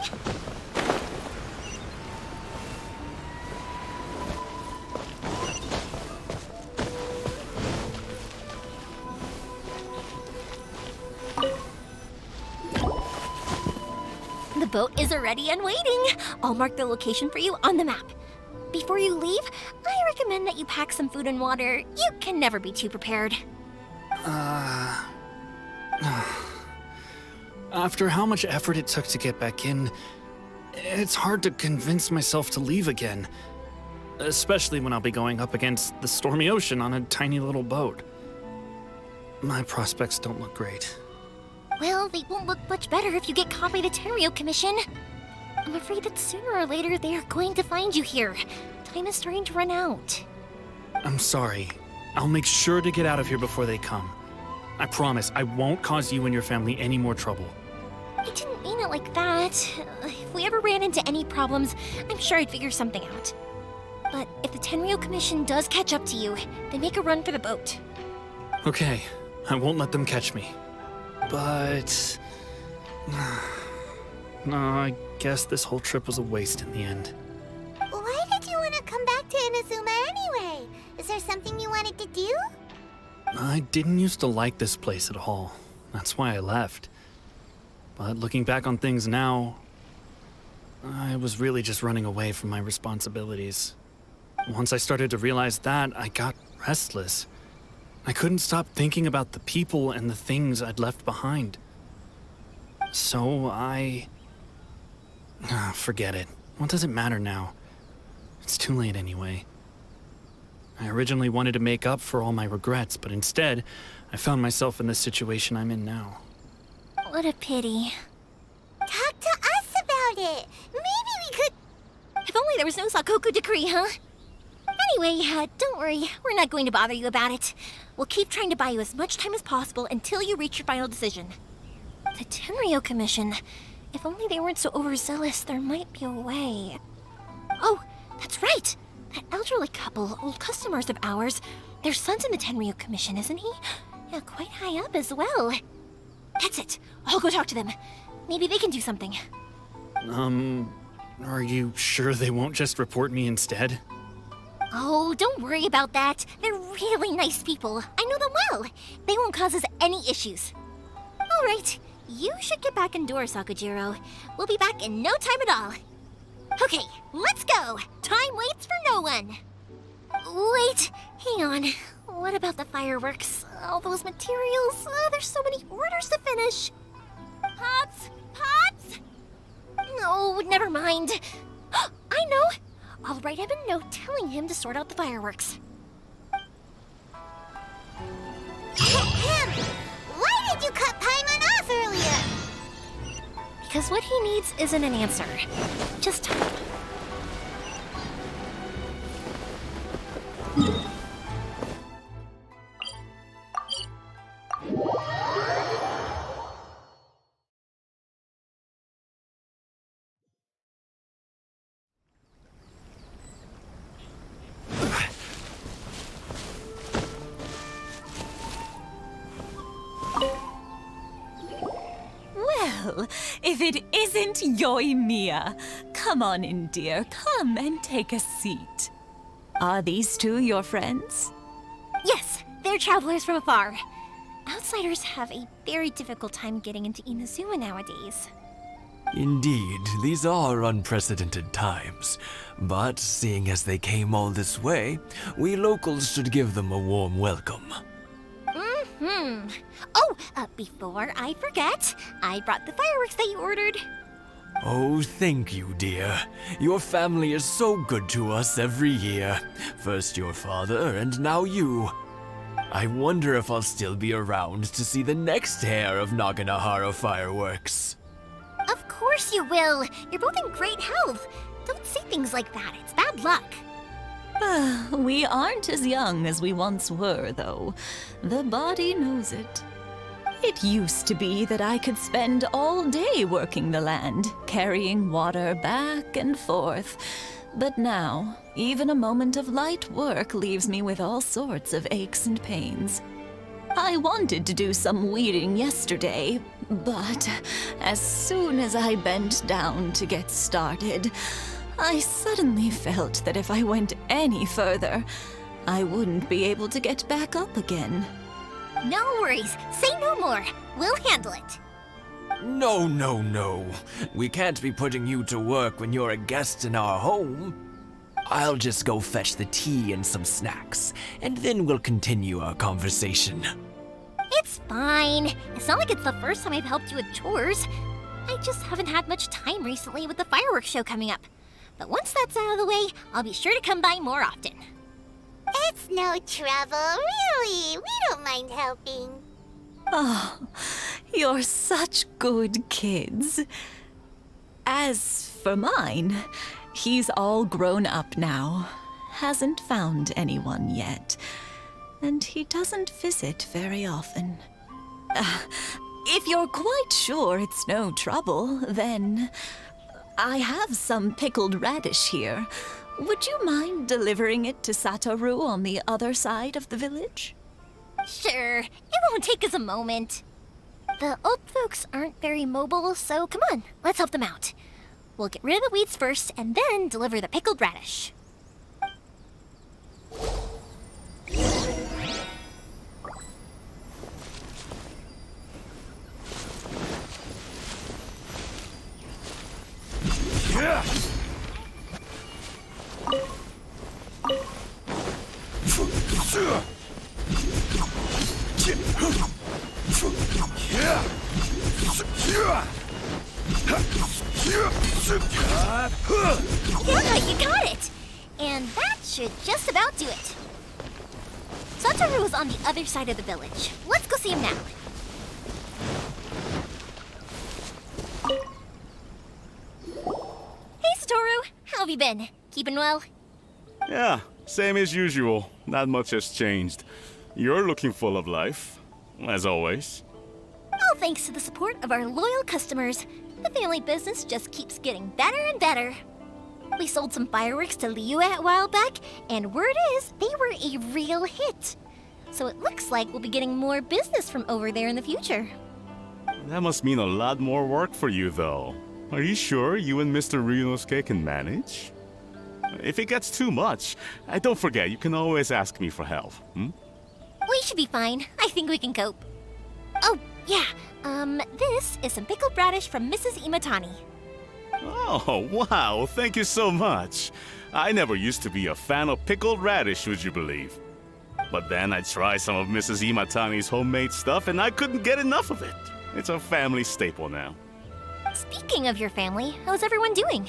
The boat is ready and waiting. I'll mark the location for you on the map. Before you leave, I recommend that you pack some food and water. You can never be too prepared. After how much effort it took to get back in, it's hard to convince myself to leave again. Especially when I'll be going up against the stormy ocean on a tiny little boat. My prospects don't look great. Well, they won't look much better if you get caught by the Tenryou Commission. I'm afraid that sooner or later they are going to find you here. Time is starting to run out. I'm sorry. I'll make sure to get out of here before they come. I promise I won't cause you and your family any more trouble. I didn't mean it like that. If we ever ran into any problems, I'm sure I'd figure something out. But if the Tenryou Commission does catch up to you, they make a run for the boat. Okay, I won't let them catch me. But... no, I guess this whole trip was a waste in the end. Why did you want to come back to Inazuma anyway? Is there something you wanted to do? I didn't used to like this place at all. That's why I left. But looking back on things now, I was really just running away from my responsibilities. Once I started to realize that, I got restless. I couldn't stop thinking about the people and the things I'd left behind. So forget it. What does it matter now? It's too late anyway. I originally wanted to make up for all my regrets, but instead, I found myself in the situation I'm in now. What a pity. Talk to us about it. Maybe we could... If only there was no Sakoku decree, huh? Anyway, don't worry. We're not going to bother you about it. We'll keep trying to buy you as much time as possible until you reach your final decision. The Tenryou Commission. If only they weren't so overzealous, there might be a way. Oh, that's right! That elderly couple, old customers of ours, their son's in the Tenryou Commission, isn't he? Yeah, quite high up as well. That's it. I'll go talk to them. Maybe they can do something. Are you sure they won't just report me instead? Oh, don't worry about that. They're really nice people. I know them well. They won't cause us any issues. All right. You should get back indoors, Sakujiro. We'll be back in no time at all. Okay, let's go. Time waits for no one. Wait, hang on. What about the fireworks? All those materials? There's so many orders to finish. Pops! Pops! No, never mind. I know. I'll write him a note telling him to sort out the fireworks. Him! Why did you cut Paimon off earlier? Because what he needs isn't an answer. Just time. If it isn't Yoimiya, come on in, dear. Come and take a seat. Are these two your friends? Yes, they're travelers from afar. Outsiders have a very difficult time getting into Inazuma nowadays. Indeed, these are unprecedented times. But seeing as they came all this way, we locals should give them a warm welcome. Oh, before I forget, I brought the fireworks that you ordered. Oh, thank you, dear. Your family is so good to us every year. First your father, and now you. I wonder if I'll still be around to see the next hair of Naganahara fireworks. Of course you will. You're both in great health. Don't say things like that. It's bad luck. We aren't as young as we once were, though. The body knows it. It used to be that I could spend all day working the land, carrying water back and forth. But now, even a moment of light work leaves me with all sorts of aches and pains. I wanted to do some weeding yesterday, but as soon as I bent down to get started, I suddenly felt that if I went any further, I wouldn't be able to get back up again. No worries. Say no more. We'll handle it. No, no, no. We can't be putting you to work when you're a guest in our home. I'll just go fetch the tea and some snacks, and then we'll continue our conversation. It's fine. It's not like it's the first time I've helped you with chores. I just haven't had much time recently with the fireworks show coming up. But once that's out of the way, I'll be sure to come by more often. It's no trouble, really. We don't mind helping. Oh, you're such good kids. As for mine, he's all grown up now. Hasn't found anyone yet. And he doesn't visit very often. If you're quite sure it's no trouble, then I have some pickled radish here. Would you mind delivering it to Satoru on the other side of the village? Sure, it won't take us a moment. The old folks aren't very mobile, so come on, let's help them out. We'll get rid of the weeds first and then deliver the pickled radish. Yeah, you got it! And that should just about do it. Satoru is on the other side of the village. Let's go see him now. Hey, Satoru! How have you been? Keeping well? Yeah, same as usual. Not much has changed. You're looking full of life, as always. All thanks to the support of our loyal customers, the family business just keeps getting better and better. We sold some fireworks to Liyue a while back, and word is they were a real hit. So it looks like we'll be getting more business from over there in the future. That must mean a lot more work for you, though. Are you sure you and Mr. Ryunosuke can manage? If it gets too much, don't forget, you can always ask me for help, We should be fine. I think we can cope. Oh, yeah. This is some pickled radish from Mrs. Imatani. Oh, wow, thank you so much. I never used to be a fan of pickled radish, would you believe? But then I tried some of Mrs. Imatani's homemade stuff and I couldn't get enough of it. It's a family staple now. Speaking of your family, how's everyone doing?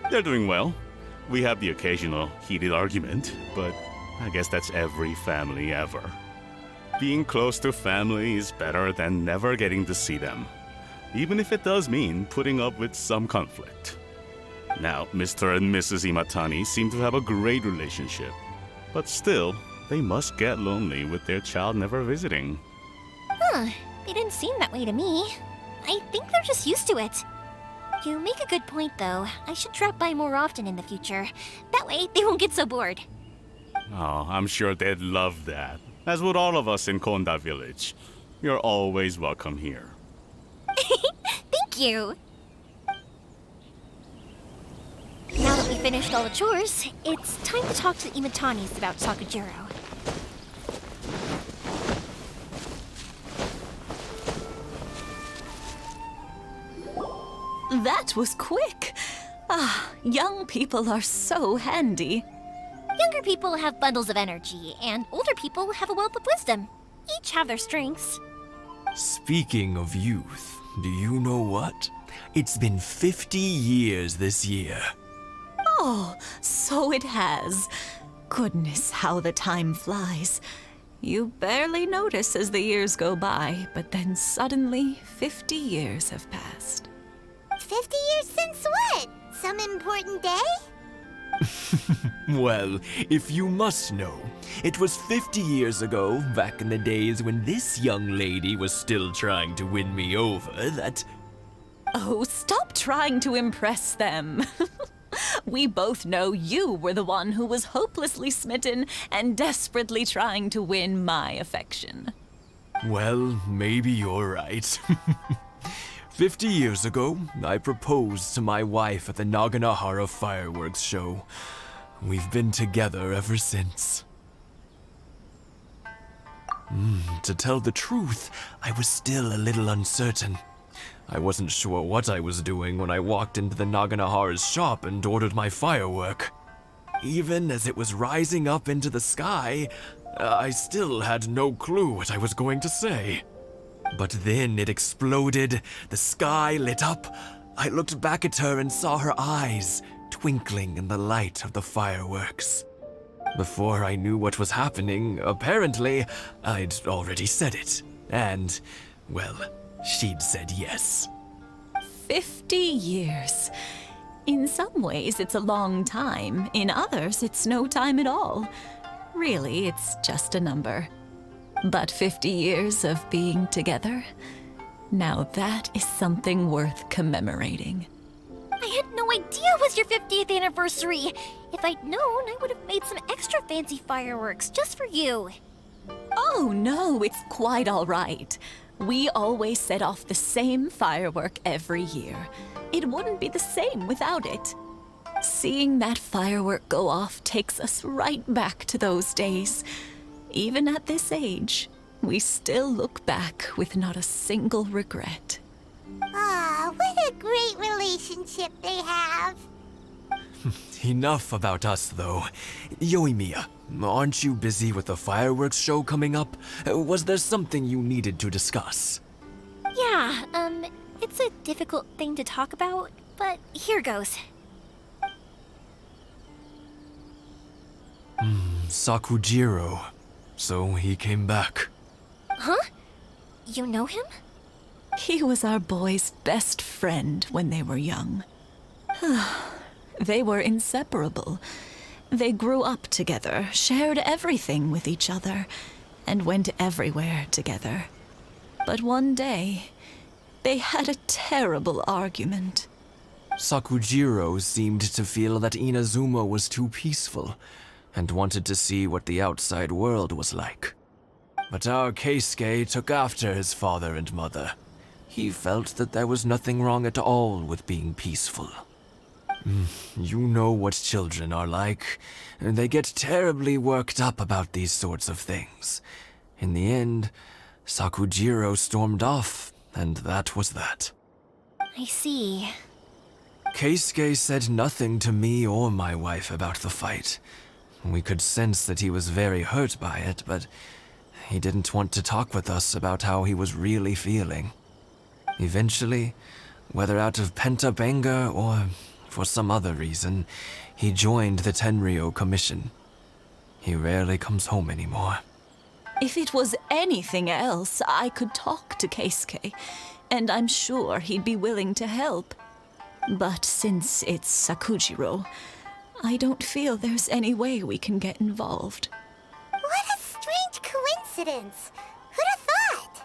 They're doing well. We have the occasional heated argument, but I guess that's every family ever. Being close to family is better than never getting to see them, even if it does mean putting up with some conflict. Now, Mr. and Mrs. Imatani seem to have a great relationship, but still, they must get lonely with their child never visiting. Huh, they didn't seem that way to me. I think they're just used to it. You make a good point, though. I should drop by more often in the future. That way, they won't get so bored. Oh, I'm sure they'd love that. As would all of us in Konda Village. You're always welcome here. Thank you! Now that we finished all the chores, it's time to talk to the Imatanis about Sakujiro. That was quick. Ah, young people are so handy. Younger people have bundles of energy, and older people have a wealth of wisdom. Each have their strengths. Speaking of youth, do you know what? It's been 50 years this year. Oh, so it has. Goodness, how the time flies. You barely notice as the years go by, but then suddenly 50 years have passed. 50 years since what? Some important day? Well, if you must know, it was 50 years ago, back in the days when this young lady was still trying to win me over, that... Oh, stop trying to impress them. We both know you were the one who was hopelessly smitten and desperately trying to win my affection. Well, maybe you're right. 50 years ago, I proposed to my wife at the Naganahara fireworks show. We've been together ever since. To tell the truth, I was still a little uncertain. I wasn't sure what I was doing when I walked into the Naganahara's shop and ordered my firework. Even as it was rising up into the sky, I still had no clue what I was going to say. But then it exploded, the sky lit up. I looked back at her and saw her eyes twinkling in the light of the fireworks. Before I knew what was happening, apparently, I'd already said it. And, well, she'd said yes. 50 years. In some ways, it's a long time. In others, it's no time at all. Really, it's just a number. But 50 years of being together? Now that is something worth commemorating. I had no idea it was your 50th anniversary. If I'd known, I would have made some extra fancy fireworks just for you. Oh no, it's quite all right. We always set off the same firework every year. It wouldn't be the same without it. Seeing that firework go off takes us right back to those days. Even at this age, we still look back with not a single regret. Ah, what a great relationship they have. Enough about us, though. Yoimiya, aren't you busy with the fireworks show coming up? Was there something you needed to discuss? Yeah, it's a difficult thing to talk about, but here goes. Sakujiro. So he came back. Huh? You know him? He was our boys' best friend when they were young. They were inseparable. They grew up together, shared everything with each other, and went everywhere together. But one day, they had a terrible argument. Sakujiro seemed to feel that Inazuma was too peaceful, and wanted to see what the outside world was like. But our Keisuke took after his father and mother. He felt that there was nothing wrong at all with being peaceful. You know what children are like. They get terribly worked up about these sorts of things. In the end, Sakujiro stormed off, and that was that. I see. Keisuke said nothing to me or my wife about the fight. We could sense that he was very hurt by it, but he didn't want to talk with us about how he was really feeling. Eventually, whether out of pent-up anger or for some other reason, he joined the Tenryou Commission. He rarely comes home anymore. If it was anything else, I could talk to Keisuke, and I'm sure he'd be willing to help. But since it's Sakujiro, I don't feel there's any way we can get involved. What a strange coincidence. Who'd have thought?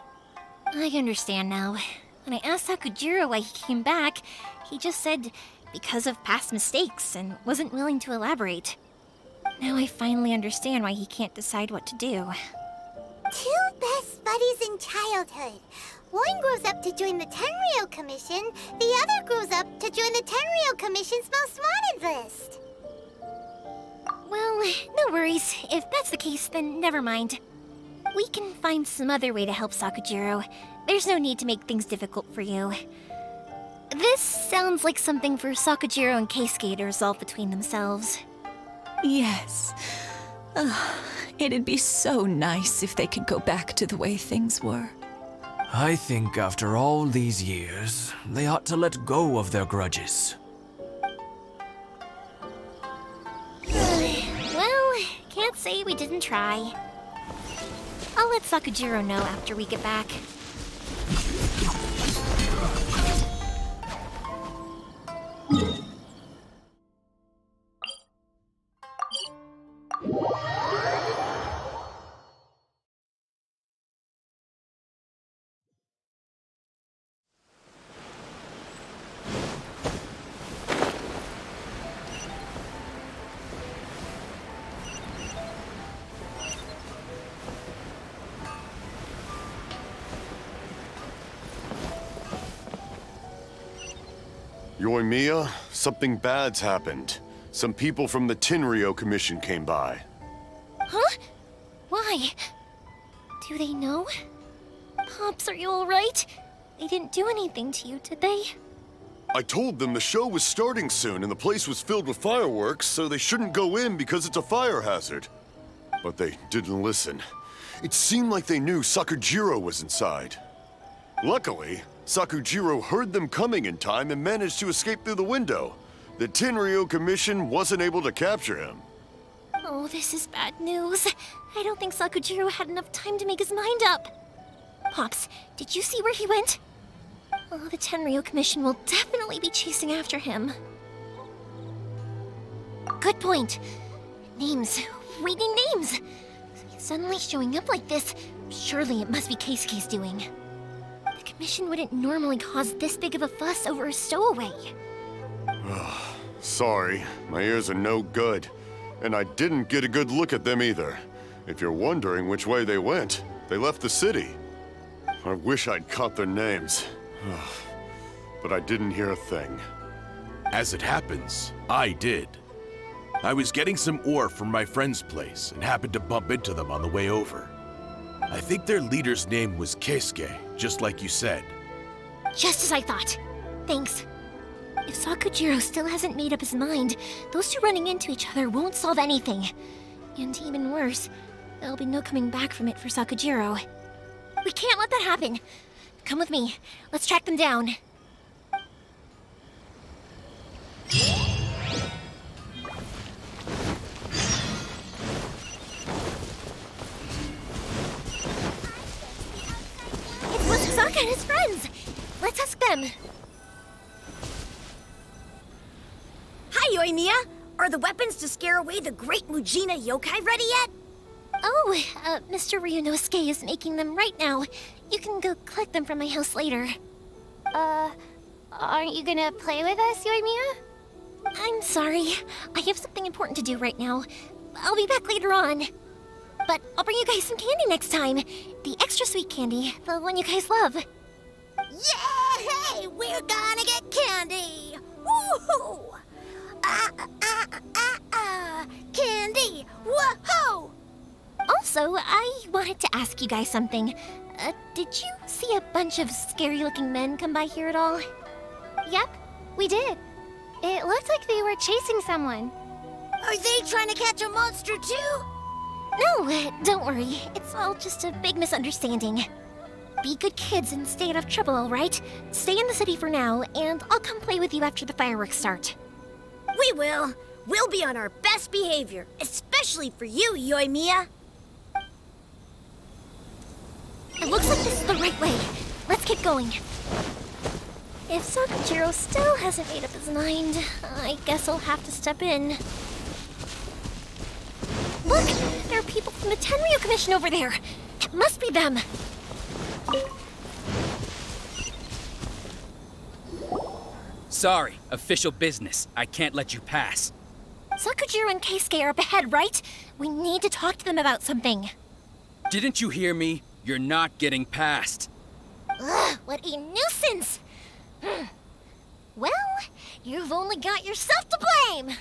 I understand now. When I asked Sakujiro why he came back, he just said because of past mistakes and wasn't willing to elaborate. Now I finally understand why he can't decide what to do. Two best buddies in childhood. One grows up to join the Tenryou Commission, the other grows up to join the Tenryou Commission's most wanted list. Well, no worries. If that's the case, then never mind. We can find some other way to help Sakujiro. There's no need to make things difficult for you. This sounds like something for Sakujiro and Keisuke to resolve between themselves. Yes. It'd be so nice if they could go back to the way things were. I think after all these years, they ought to let go of their grudges. Well, can't say we didn't try. I'll let Sakujiro know after we get back. Yoimiya, something bad's happened. Some people from the Tenryou Commission came by. Huh? Why? Do they know? Pops, are you alright? They didn't do anything to you, did they? I told them the show was starting soon and the place was filled with fireworks, so they shouldn't go in because it's a fire hazard. But they didn't listen. It seemed like they knew Sakujiro was inside. Luckily, Sakujiro heard them coming in time and managed to escape through the window. The Tenryou Commission wasn't able to capture him. Oh, this is bad news. I don't think Sakujiro had enough time to make his mind up. Pops, did you see where he went? Oh, the Tenryou Commission will definitely be chasing after him. Good point. Names. Reading names. Suddenly showing up like this, surely it must be Keisuke's doing. The Commission wouldn't normally cause this big of a fuss over a stowaway. Sorry, my ears are no good. And I didn't get a good look at them either. If you're wondering which way they went, they left the city. I wish I'd caught their names. But I didn't hear a thing. As it happens, I did. I was getting some ore from my friend's place and happened to bump into them on the way over. I think their leader's name was Keisuke, just like you said. Just as I thought. Thanks. If Sakujiro still hasn't made up his mind, those two running into each other won't solve anything. And even worse, there'll be no coming back from it for Sakujiro. We can't let that happen. Come with me. Let's track them down. It's Matsusaka and his friends. Let's ask them. Hi, Yoimiya! Are the weapons to scare away the great Mujina yokai ready yet? Oh, Mr. Ryunosuke is making them right now. You can go collect them from my house later. Aren't you gonna play with us, Yoimiya? I'm sorry. I have something important to do right now. I'll be back later on. But I'll bring you guys some candy next time. The extra sweet candy, the one you guys love. Yay! We're gonna get candy! Woohoo! Candy! Woohoo! Also, I wanted to ask you guys something. Did you see a bunch of scary-looking men come by here at all? Yep, we did. It looked like they were chasing someone. Are they trying to catch a monster too? No, don't worry. It's all just a big misunderstanding. Be good kids and stay out of trouble, all right? Stay in the city for now, and I'll come play with you after the fireworks start. We will. We'll be on our best behavior, especially for you, Yoimiya. It looks like this is the right way. Let's get going. If Sakujiro still hasn't made up his mind, I guess I'll have to step in. Look! There are people from the Tenryou Commission over there! It must be them! Sorry, official business. I can't let you pass. Sakujiro and Keisuke are up ahead, right? We need to talk to them about something. Didn't you hear me? You're not getting past. Ugh, what a nuisance! Well, you've only got yourself to blame!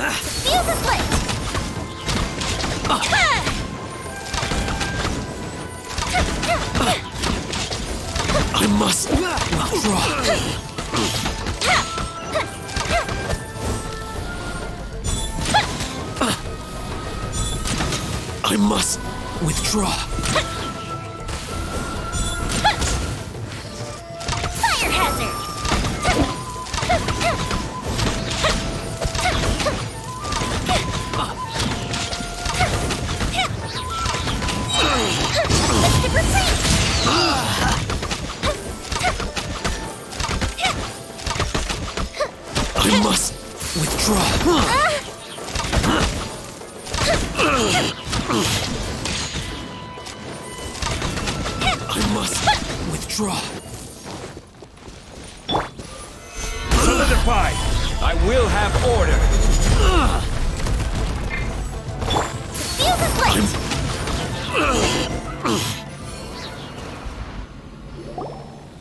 Fuse is lit! I must withdraw. I must withdraw. Fire hazard! I must withdraw. Solidify! I will have order! Fuse is lit!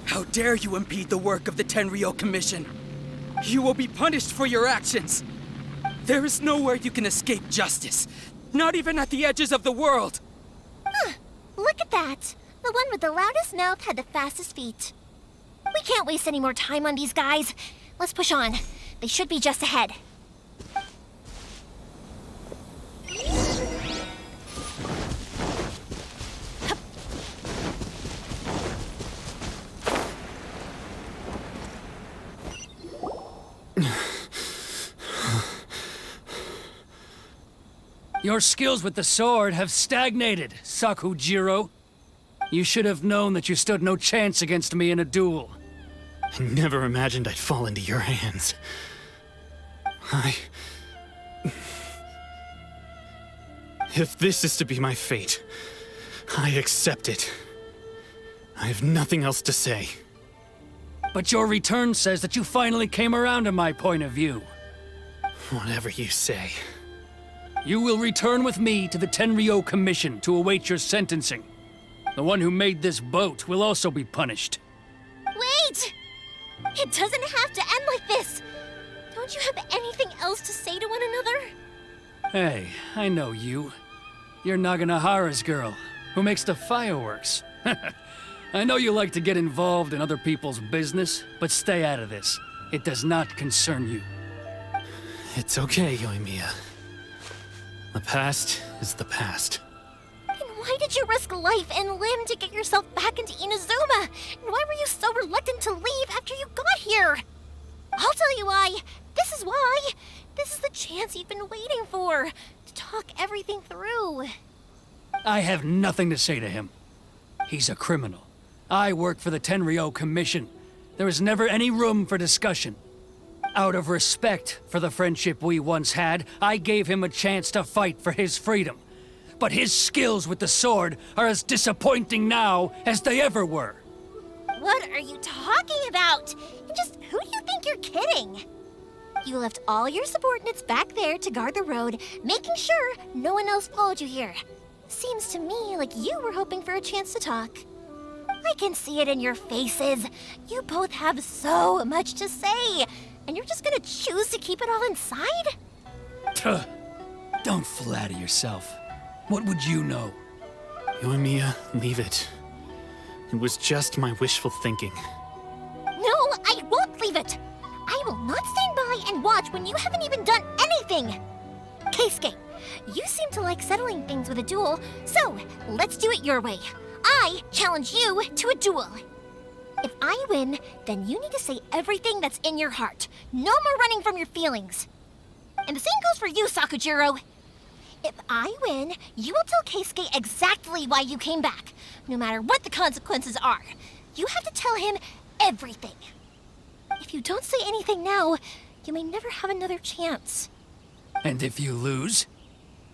How dare you impede the work of the Tenryou Commission? You will be punished for your actions! There is nowhere you can escape justice, not even at the edges of the world! Huh, look at that! The one with the loudest mouth had the fastest feet. We can't waste any more time on these guys. Let's push on. They should be just ahead. Your skills with the sword have stagnated, Sakujiro. You should have known that you stood no chance against me in a duel. I never imagined I'd fall into your hands. If this is to be my fate, I accept it. I have nothing else to say. But your return says that you finally came around to my point of view. Whatever you say. You will return with me to the Tenryou Commission to await your sentencing. The one who made this boat will also be punished. Wait! It doesn't have to end like this! Don't you have anything else to say to one another? Hey, I know you. You're Naganahara's girl, who makes the fireworks. I know you like to get involved in other people's business, but stay out of this. It does not concern you. It's okay, Yoimiya. The past is the past. Then why did you risk life and limb to get yourself back into Inazuma? And why were you so reluctant to leave after you got here? I'll tell you why. This is why. This is the chance you've been waiting for. To talk everything through. I have nothing to say to him. He's a criminal. I work for the Tenryou Commission. There is never any room for discussion. Out of respect for the friendship we once had, I gave him a chance to fight for his freedom. But his skills with the sword are as disappointing now as they ever were. What are you talking about? And just who do you think you're kidding? You left all your subordinates back there to guard the road, making sure no one else followed you here. Seems to me like you were hoping for a chance to talk. I can see it in your faces. You both have so much to say. And you're just gonna choose to keep it all inside? Tuh. Don't flatter yourself. What would you know? Yoimiya, leave it. It was just my wishful thinking. No, I won't leave it! I will not stand by and watch when you haven't even done anything! Keisuke, you seem to like settling things with a duel, so let's do it your way. I challenge you to a duel. If I win, then you need to say everything that's in your heart. No more running from your feelings. And the same goes for you, Sakujiro. If I win, you will tell Keisuke exactly why you came back, no matter what the consequences are. You have to tell him everything. If you don't say anything now, you may never have another chance. And if you lose?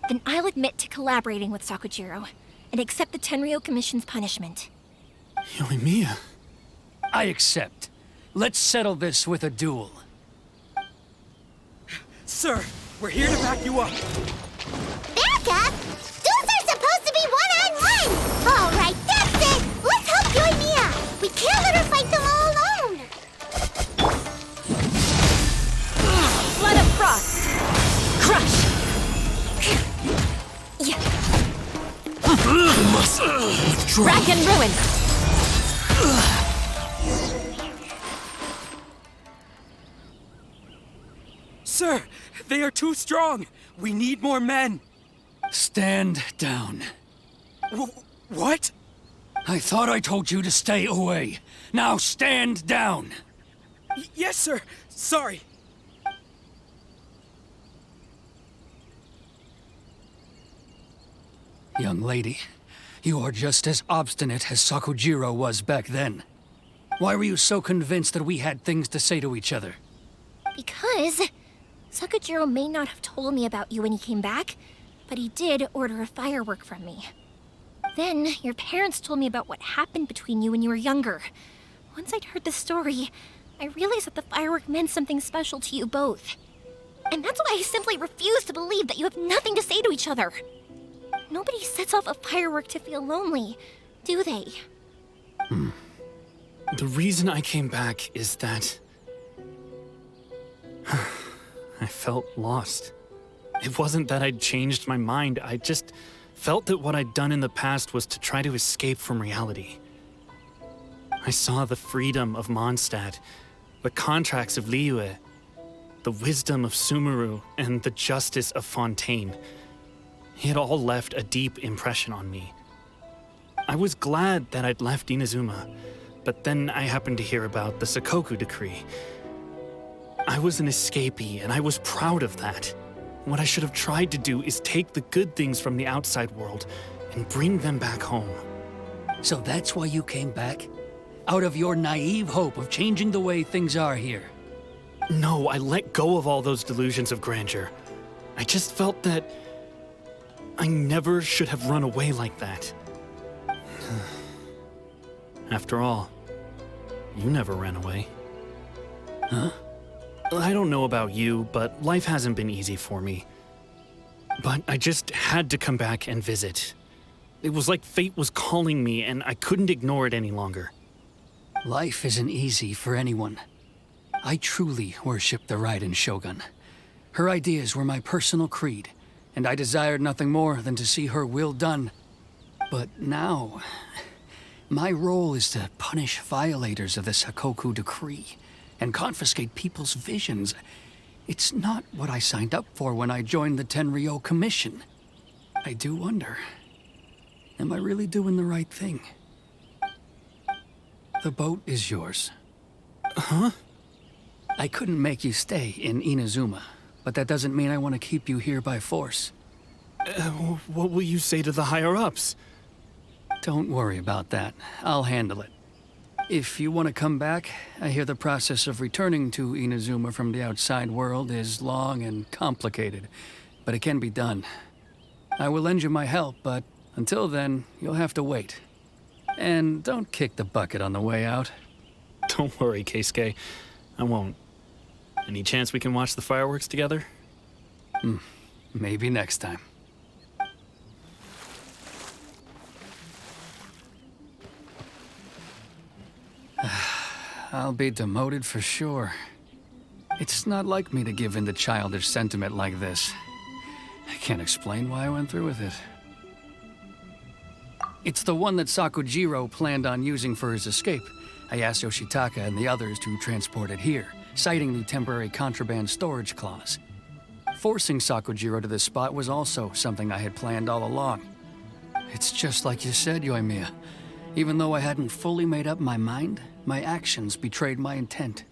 Then I'll admit to collaborating with Sakujiro and accept the Tenryou Commission's punishment. Yoimiya. I accept. Let's settle this with a duel. Sir, we're here to back you up. Backup? Duels are supposed to be one-on-one! All right, that's it! Let's help Yoimiya! We can't let her fight them all alone! Flood of frost! Crush! Rack and ruin! Sir, they are too strong. We need more men. Stand down. What? I thought I told you to stay away. Now stand down. Yes, sir. Sorry. Young lady, you are just as obstinate as Sakujiro was back then. Why were you so convinced that we had things to say to each other? Because Sakujiro may not have told me about you when he came back, but he did order a firework from me. Then, your parents told me about what happened between you when you were younger. Once I'd heard the story, I realized that the firework meant something special to you both. And that's why I simply refuse to believe that you have nothing to say to each other. Nobody sets off a firework to feel lonely, do they? The reason I came back is that I felt lost. It wasn't that I'd changed my mind, I just felt that what I'd done in the past was to try to escape from reality. I saw the freedom of Mondstadt, the contracts of Liyue, the wisdom of Sumeru, and the justice of Fontaine. It all left a deep impression on me. I was glad that I'd left Inazuma, but then I happened to hear about the Sakoku decree. I was an escapee, and I was proud of that. What I should have tried to do is take the good things from the outside world and bring them back home. So that's why you came back? Out of your naive hope of changing the way things are here? No, I let go of all those delusions of grandeur. I just felt that I never should have run away like that. After all, you never ran away. Huh? I don't know about you, but life hasn't been easy for me. But I just had to come back and visit. It was like fate was calling me, and I couldn't ignore it any longer. Life isn't easy for anyone. I truly worship the Raiden Shogun. Her ideas were my personal creed, and I desired nothing more than to see her will done. But now, my role is to punish violators of the Sakoku decree and confiscate people's visions. It's not what I signed up for when I joined the Tenryou Commission. I do wonder, am I really doing the right thing? The boat is yours. Huh? I couldn't make you stay in Inazuma, but that doesn't mean I want to keep you here by force. What will you say to the higher-ups? Don't worry about that. I'll handle it. If you want to come back, I hear the process of returning to Inazuma from the outside world is long and complicated, but it can be done. I will lend you my help, but until then, you'll have to wait. And don't kick the bucket on the way out. Don't worry, Keisuke. I won't. Any chance we can watch the fireworks together? Maybe next time. I'll be demoted for sure. It's not like me to give in to childish sentiment like this. I can't explain why I went through with it. It's the one that Sakujiro planned on using for his escape. I asked Yoshitaka and the others to transport it here, citing the temporary contraband storage clause. Forcing Sakujiro to this spot was also something I had planned all along. It's just like you said, Yoimiya. Even though I hadn't fully made up my mind, my actions betrayed my intent.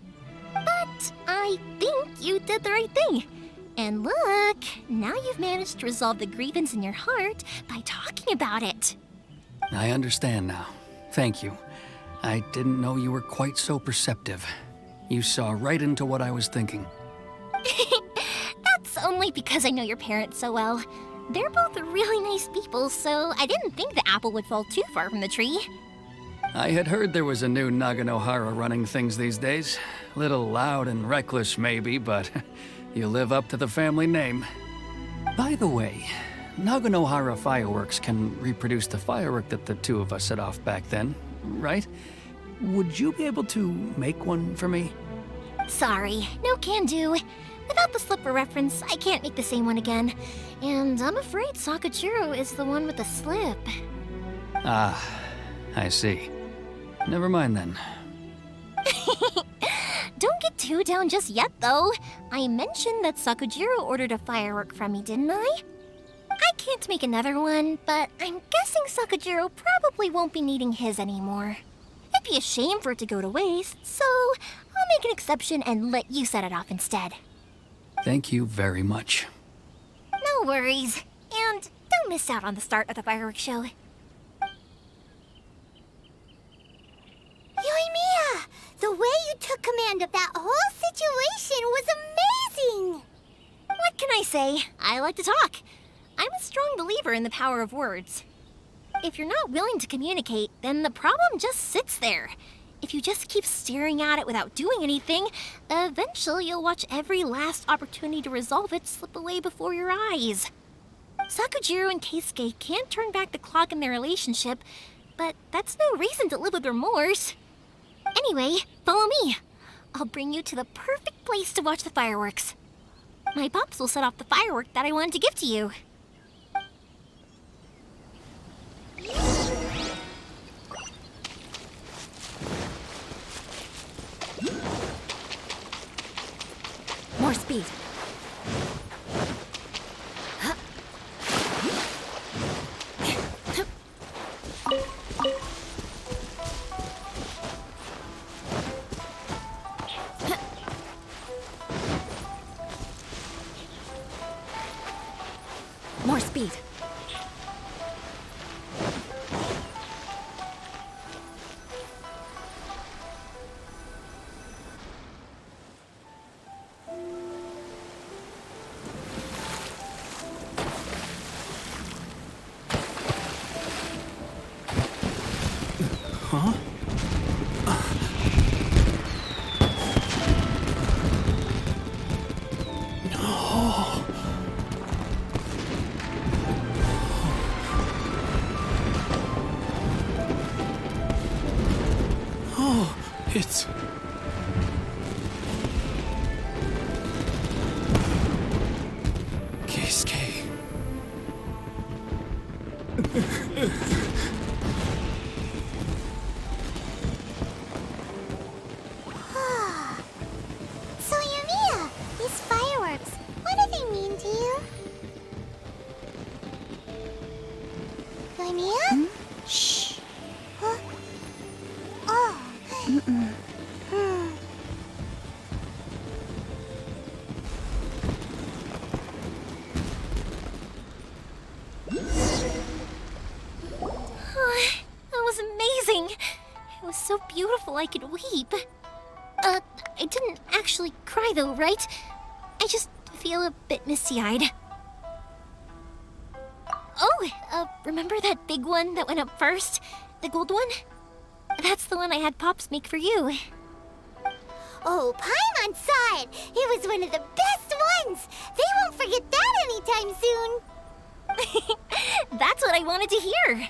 But I think you did the right thing. And look, now you've managed to resolve the grievance in your heart by talking about it. I understand now. Thank you. I didn't know you were quite so perceptive. You saw right into what I was thinking. That's only because I know your parents so well. They're both really nice people, so I didn't think the apple would fall too far from the tree. I had heard there was a new Naganohara running things these days. Little loud and reckless, maybe, but you live up to the family name. By the way, Naganohara fireworks can reproduce the firework that the two of us set off back then, right? Would you be able to make one for me? Sorry, no can do. Without the slipper reference, I can't make the same one again. And I'm afraid Sakujiro is the one with the slip. Ah, I see. Never mind then. Don't get too down just yet, though. I mentioned that Sakujiro ordered a firework from me, didn't I? I can't make another one, but I'm guessing Sakujiro probably won't be needing his anymore. It'd be a shame for it to go to waste, so I'll make an exception and let you set it off instead. Thank you very much. No worries. And don't miss out on the start of the fireworks show. Yoimiya! The way you took command of that whole situation was amazing! What can I say? I like to talk. I'm as strong believer in the power of words. If you're not willing to communicate, then the problem just sits there. If you just keep staring at it without doing anything, eventually you'll watch every last opportunity to resolve it slip away before your eyes. Sakujiro and Keisuke can't turn back the clock in their relationship, but that's no reason to live with remorse. Anyway, follow me. I'll bring you to the perfect place to watch the fireworks. My pops will set off the firework that I wanted to give to you. More speed. More speed. Huh? No. Oh, it's... Keisuke. So, Yumiya, these fireworks, what do they mean to you? Yumiya? Shh. Huh? Oh. That was amazing. It was so beautiful I could weep. I didn't actually cry though, right? I just feel a bit misty-eyed. Oh, remember that big one that went up first? The gold one? That's the one I had Pops make for you. Oh, Paimon's saw it. It was one of the best ones. They won't forget that anytime soon. That's what I wanted to hear.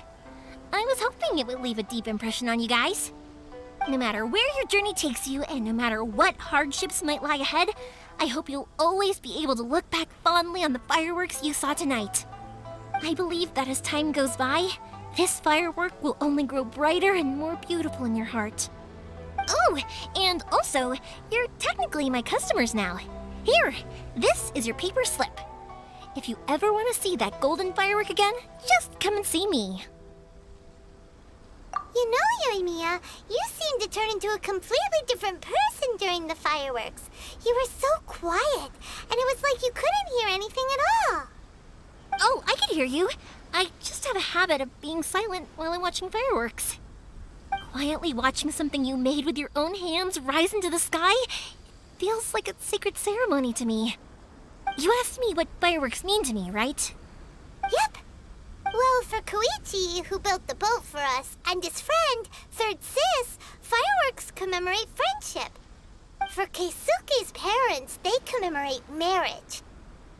I was hoping it would leave a deep impression on you guys. No matter where your journey takes you, and no matter what hardships might lie ahead, I hope you'll always be able to look back fondly on the fireworks you saw tonight. I believe that as time goes by, this firework will only grow brighter and more beautiful in your heart. Oh, and also, you're technically my customers now. Here, this is your paper slip. If you ever want to see that golden firework again, just come and see me. You know, Yumiya, you seemed to turn into a completely different person during the fireworks. You were so quiet, and it was like you couldn't hear anything at all. Oh, I could hear you. I just have a habit of being silent while I'm watching fireworks. Quietly watching something you made with your own hands rise into the sky feels like a sacred ceremony to me. You asked me what fireworks mean to me, right? Yep. Well, for Koichi, who built the boat for us, and his friend, Third Sis, fireworks commemorate friendship. For Keisuke's parents, they commemorate marriage.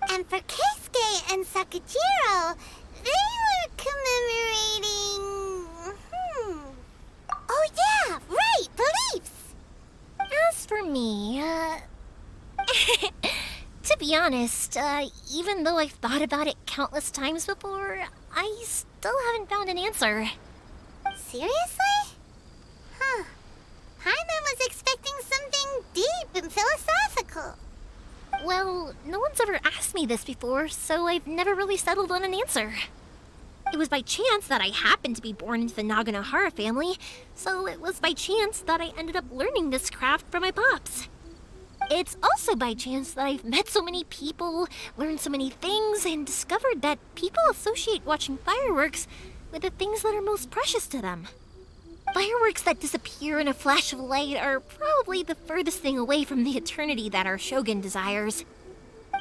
And for Keisuke and Sakujiro, they were commemorating... Oh yeah, right, beliefs! As for me, to be honest, even though I've thought about it countless times before, I still haven't found an answer. Seriously? Huh. Paimon was expecting something deep and philosophical. Well, no one's ever asked me this before, so I've never really settled on an answer. It was by chance that I happened to be born into the Naganohara family, so it was by chance that I ended up learning this craft from my pops. It's also by chance that I've met so many people, learned so many things, and discovered that people associate watching fireworks with the things that are most precious to them. Fireworks that disappear in a flash of light are probably the furthest thing away from the eternity that our shogun desires.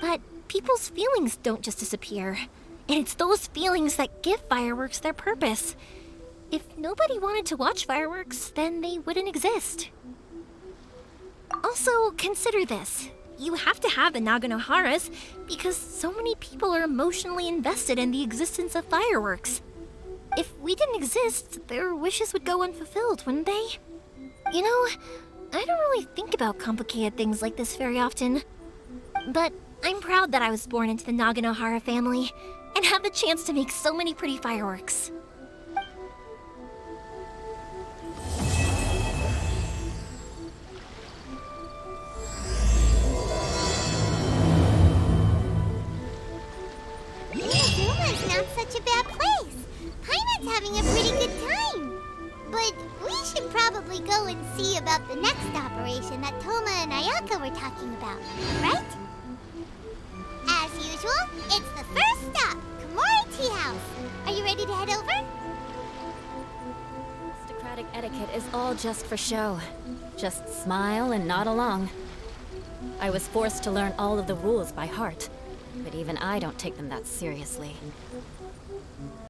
But people's feelings don't just disappear. And it's those feelings that give fireworks their purpose. If nobody wanted to watch fireworks, then they wouldn't exist. Also, consider this. You have to have the Naganoharas because so many people are emotionally invested in the existence of fireworks. If we didn't exist, their wishes would go unfulfilled, wouldn't they? You know, I don't really think about complicated things like this very often. But I'm proud that I was born into the Naganohara family and have the chance to make so many pretty fireworks. Zuma's not such a bad place. Paimon's having a pretty good time. But we should probably go and see about the next operation that Toma and Ayaka were talking about, right? As usual, it's the first stop, Komori Tea House. Are you ready to head over? Aristocratic etiquette is all just for show. Just smile and nod along. I was forced to learn all of the rules by heart, but even I don't take them that seriously.